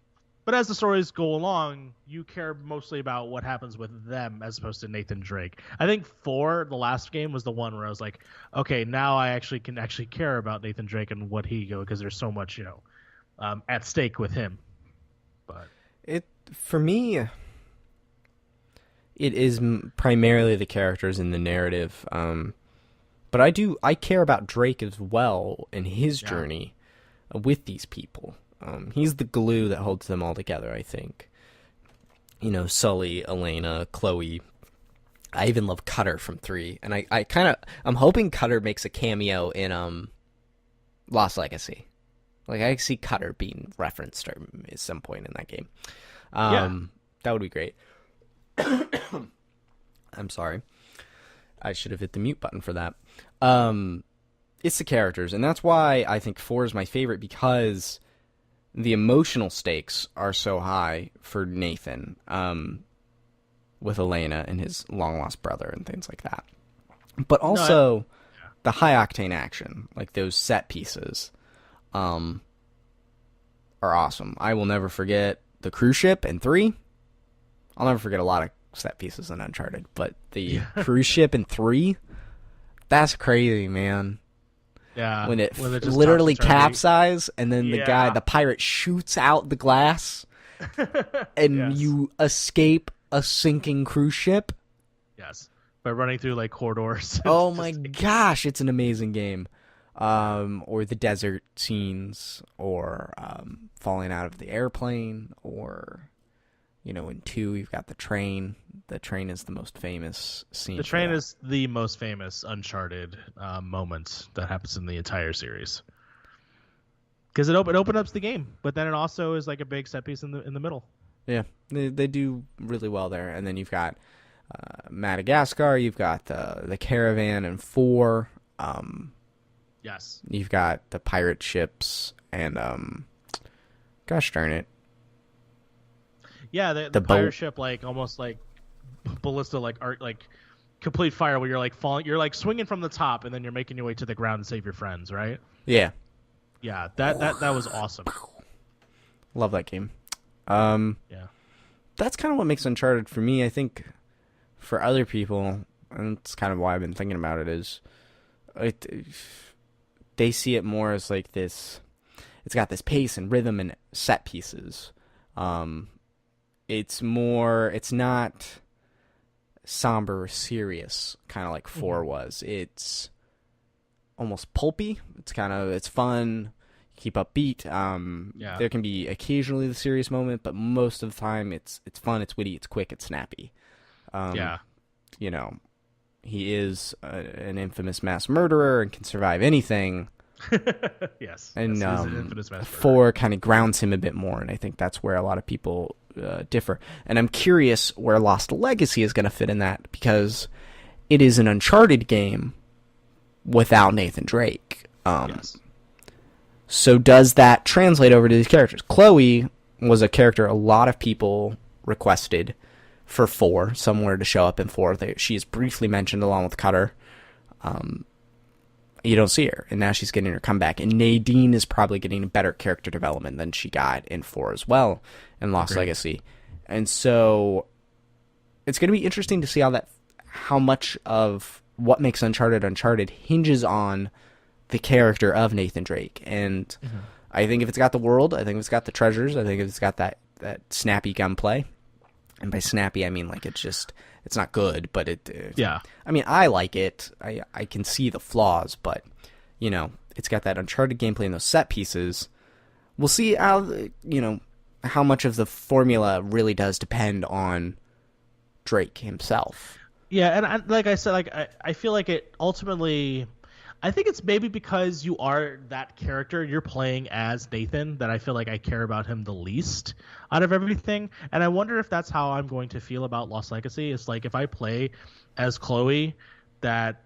as the stories go along, you care mostly about what happens with them as opposed to Nathan Drake. I think 4, the last game, was the one where I was like, okay, now I can care about Nathan Drake and what he goes because there's so much at stake with him. But
for me, it is primarily the characters in the narrative. But I care about Drake as well in his journey with these people. He's the glue that holds them all together, I think. Sully, Elena, Chloe. I even love Cutter from 3. And I'm hoping Cutter makes a cameo in Lost Legacy. I see Cutter being referenced at some point in that game. That would be great. I'm sorry. I should have hit the mute button for that. It's the characters, and that's why I think 4 is my favorite, because the emotional stakes are so high for Nathan, with Elena and his long-lost brother and things like that. But also, the high-octane action, those set pieces, are awesome. I will never forget the cruise ship in 3. I'll never forget a lot of set pieces in Uncharted, but the cruise ship in 3, that's crazy, man.
Yeah.
when it
When it just
literally
topsy-turvy.
capsizes, and then
Yeah.
the pirate shoots out the glass, and
Yes.
you escape a sinking cruise ship.
Yes. By running through like corridors.
Oh
It's
my
just,
gosh, it's an amazing game. Or the desert scenes, or falling out of the airplane, or in 2 you've got the train. The train is the most famous scene.
the
for
train
that.
is the most famous Uncharted moment that happens in the entire series. Because it opened up the game, but then it also is like a big set piece in the middle.
Yeah, they do really well there. And then you've got Madagascar. You've got the caravan and 4.
Yes.
You've got the pirate ships and gosh darn it,
Yeah, the
the
pirate
boat.
ship like almost like ballista like art like complete fire where you're like falling, you're like swinging from the top and then you're making your way to the ground to save your friends, right?
Yeah,
Yeah, that was awesome.
love that game.
Yeah.
That's kind of what makes Uncharted for me. I think for other people, and it's kind of why I've been thinking about it, is they see it more as like this. It's got this pace and rhythm and set pieces. It's not somber or serious, kind of like 4 was. It's almost pulpy. It's fun. Keep upbeat.
Yeah.
There can be occasionally the serious moment, but most of the time it's fun, it's witty, it's quick, it's snappy.
Yeah.
He is an infamous mass murderer and can survive anything.
Yes.
And
yes, he's an infamous master.
4 kind of grounds him a bit more, and I think that's where a lot of people differ. And I'm curious where Lost Legacy is going to fit in that, because it is an Uncharted game without Nathan Drake.
Yes.
So does that translate over to these characters? Chloe was a character a lot of people requested for 4, somewhere to show up in 4. She is briefly mentioned along with Cutter. You don't see her, and now she's getting her comeback. And Nadine is probably getting better character development than she got in 4 as well, in Lost Legacy. And so it's going to be interesting to see how much of what makes Uncharted hinges on the character of Nathan Drake. And I think if it's got the world, I think if it's got the treasures, I think if it's got that snappy gunplay, and by snappy I mean like it's not good, but
Yeah.
I mean, I like it. I can see the flaws, but it's got that Uncharted gameplay and those set pieces. We'll see how much of the formula really does depend on Drake himself.
Yeah, and like I said, I feel like it ultimately, I think it's maybe because you are that character, you're playing as Nathan, that I feel like I care about him the least out of everything. And I wonder if that's how I'm going to feel about Lost Legacy. It's like if I play as Chloe, that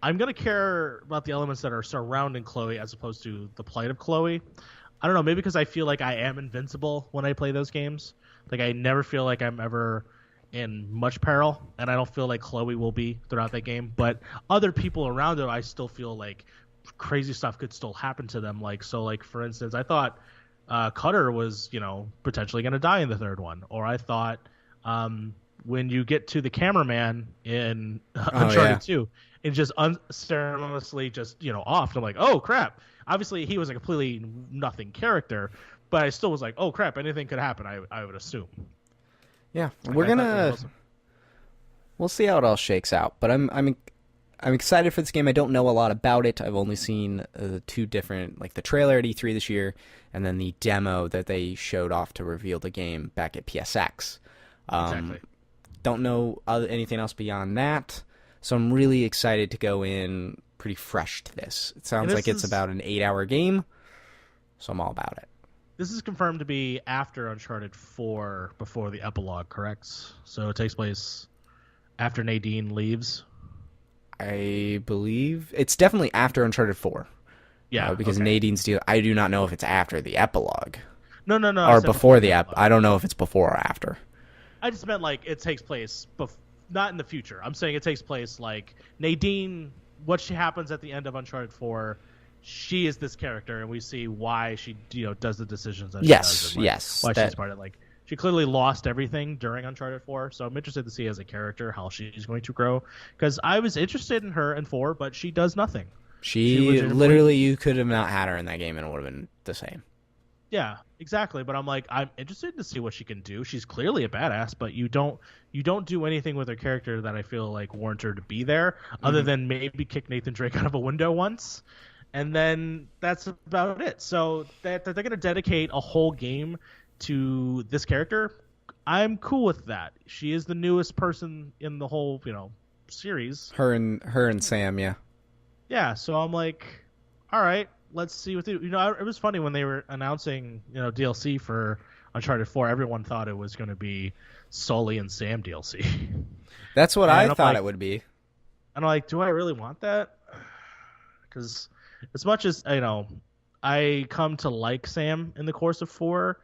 I'm going to care about the elements that are surrounding Chloe as opposed to the plight of Chloe. I don't know, maybe because I feel like I am invincible when I play those games. Like I never feel like I'm ever in much peril, and I don't feel like Chloe will be throughout that game. But other people around her, I still feel like crazy stuff could still happen to them. Like for instance, I thought Cutter was potentially going to die in the 3rd one, or I thought when you get to the cameraman in Uncharted 2, and just unceremoniously just off. I'm like, oh crap! Obviously, he was a completely nothing character, but I still was like, oh crap! Anything could happen. I would assume.
Yeah, we'll see how it all shakes out. But I'm excited for this game. I don't know a lot about it. I've only seen the 2 different, like the trailer at E3 this year, and then the demo that they showed off to reveal the game back at PSX.
Exactly.
Don't know anything else beyond that, so I'm really excited to go in pretty fresh to this. It sounds like it's about an 8-hour game, so I'm all about it.
This is confirmed to be after Uncharted 4, before the epilogue, correct? So it takes place after Nadine leaves?
I believe it's definitely after Uncharted 4.
Yeah,
because
okay.
Nadine's deal. I do not know if it's after the epilogue.
No.
Or before the epilogue. I don't know if it's before or after.
I just meant like it takes place, not in the future. I'm saying it takes place like Nadine, what she happens at the end of Uncharted 4. She is this character, and we see why she does the decisions that she does. And, why she's part of it. Like she clearly lost everything during Uncharted 4, so I'm interested to see as a character how she's going to grow. Because I was interested in her in 4, but she does nothing.
She literally, you could have not had her in that game and it would have been the same.
Yeah, exactly. But I'm like, I'm interested to see what she can do. She's clearly a badass, but you don't do anything with her character that I feel like warrants her to be there, other than maybe kick Nathan Drake out of a window once, and then that's about it. So that they're going to dedicate a whole game to this character, I'm cool with that. She is the newest person in the whole, series.
Her and Sam, yeah.
Yeah, so I'm like, all right, let's see what they do. It was funny when they were announcing, DLC for Uncharted 4. Everyone thought it was going to be Sully and Sam DLC.
That's what I thought it would be.
And I'm like, do I really want that? Because as much as, I come to like Sam in the course of 4,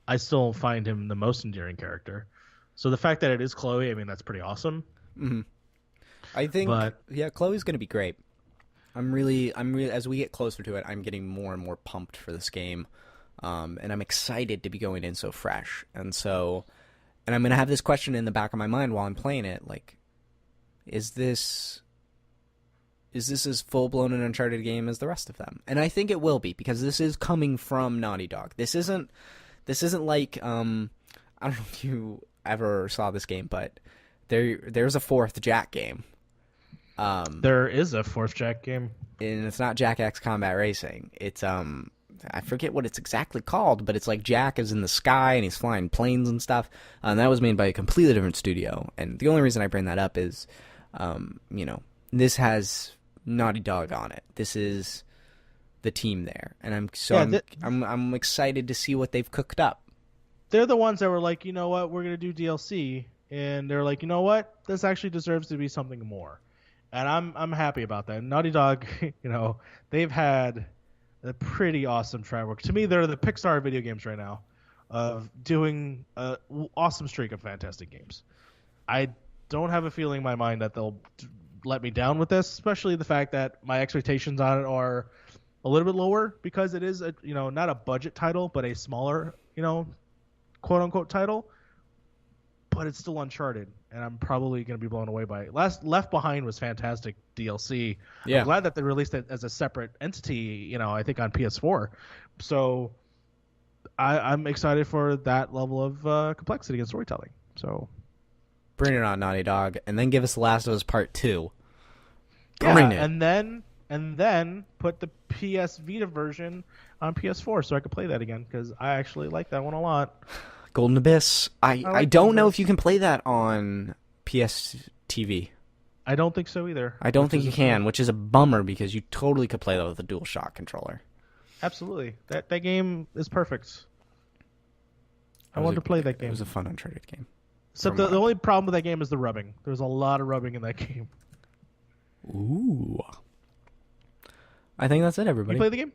I still find him the most endearing character. So the fact that it is Chloe, I mean, that's pretty awesome.
Mm-hmm. I think, Chloe's going to be great. I'm really, as we get closer to it, I'm getting more and more pumped for this game. And I'm excited to be going in so fresh. And I'm going to have this question in the back of my mind while I'm playing it. Like, is this as full-blown an Uncharted game as the rest of them? And I think it will be, because this is coming from Naughty Dog. This isn't like, I don't know if you ever saw this game, but there's a fourth Jak game.
There is a fourth Jak game.
And it's not Jak X Combat Racing. It's, I forget what it's exactly called, but it's like Jak is in the sky and he's flying planes and stuff. And that was made by a completely different studio. And the only reason I bring that up is, this has Naughty Dog on it. This is the team there. And I'm excited to see what they've cooked up.
They're the ones that were like, you know what, we're going to do DLC. And they're like, you know what, this actually deserves to be something more. And I'm happy about that. Naughty Dog, they've had a pretty awesome track record. To me, they're the Pixar video games right now of doing an awesome streak of fantastic games. I don't have a feeling in my mind that they'll let me down with this, especially the fact that my expectations on it are a little bit lower, because it is not a budget title, but a smaller, quote unquote title. But it's still Uncharted, and I'm probably going to be blown away by it. Left Behind was fantastic DLC. Yeah. I'm glad that they released it as a separate entity, I think on PS4. So I'm excited for that level of complexity and storytelling. So
bring it on, Naughty Dog, and then give us The Last of Us Part 2.
Bring it. And then put the PS Vita version on PS4 so I could play that again, because I actually like that one a lot.
Golden Abyss. I don't know if you can play that on PS TV.
I don't think so either.
I don't think you can, which is a bummer, because you totally could play that with a DualShock controller.
Absolutely. That game is perfect. I wanted to play that game.
It was a fun Uncharted game.
Except the only problem with that game is the rubbing. There's a lot of rubbing in that game.
Ooh. I think that's it, everybody.
You play the game?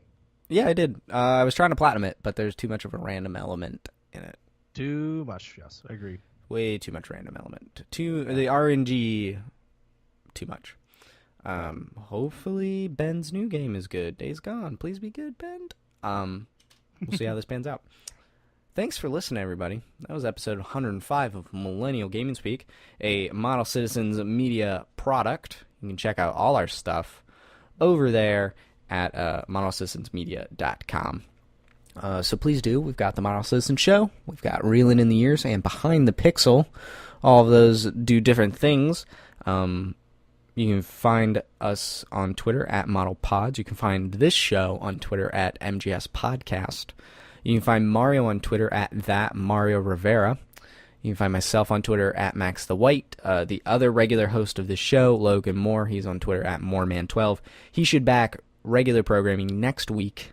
Yeah, I did. I was trying to platinum it, but there's too much of a random element in it.
Too much, yes, I agree.
Way too much random element. The RNG, too much. Hopefully Ben's new game is good. Days Gone. Please be good, Ben. We'll see how this pans out. Thanks for listening, everybody. That was episode 105 of Millennial Gaming Speak, a Model Citizens media product. You can check out all our stuff over there at modelcitizensmedia.com. So please do. We've got the Model Citizen Show. We've got Reelin' in the Years and Behind the Pixel. All of those do different things. You can find us on Twitter at ModelPods. You can find this show on Twitter at MGS Podcast. You can find Mario on Twitter at that Mario Rivera. You can find myself on Twitter at Max the White. The other regular host of this show, Logan Moore, he's on Twitter at Moreman12. He should back regular programming next week.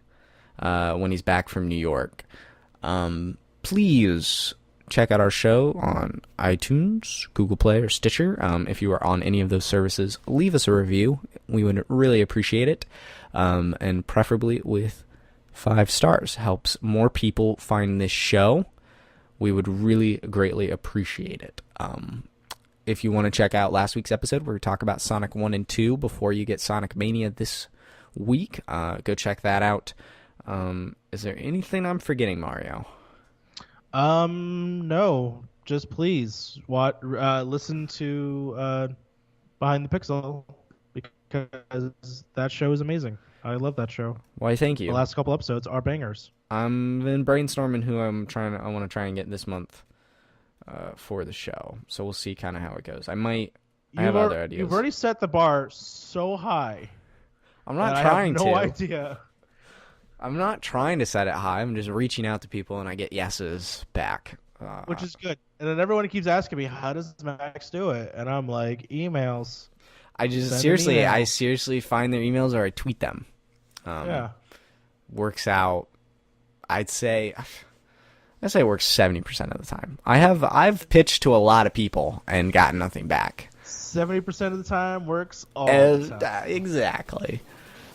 When he's back from New York. Please check out our show on iTunes, Google Play, or Stitcher. If you are on any of those services, leave us a review. We would really appreciate it. And preferably with 5 stars. Helps more people find this show. We would really greatly appreciate it. If you want to check out last week's episode where we talk about Sonic 1 and 2 before you get Sonic Mania this week, go check that out. Is there anything I'm forgetting, Mario?
No. Just please listen to Behind the Pixel, because that show is amazing. I love that show.
Why, thank
The
you.
last couple episodes are bangers.
I'm been brainstorming who I want to try and get this month for the show. So we'll see kind of how it goes. I have other ideas.
You've already set the bar so high.
I'm not trying to.
I have no idea.
I'm not trying to set it high. I'm just reaching out to people and I get yeses back.
Which is good. And then everyone keeps asking me, how does Max do it? And I'm like, emails.
I just
Send an email.
seriously find their emails or I tweet them.
Yeah.
Works out. I'd say it works 70% of the time. I've pitched to a lot of people and gotten nothing back.
70% of the time works all the time.
Exactly.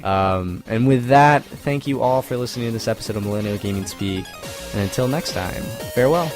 And with that, thank you all for listening to this episode of Millennial Gaming Speak. And until next time, farewell.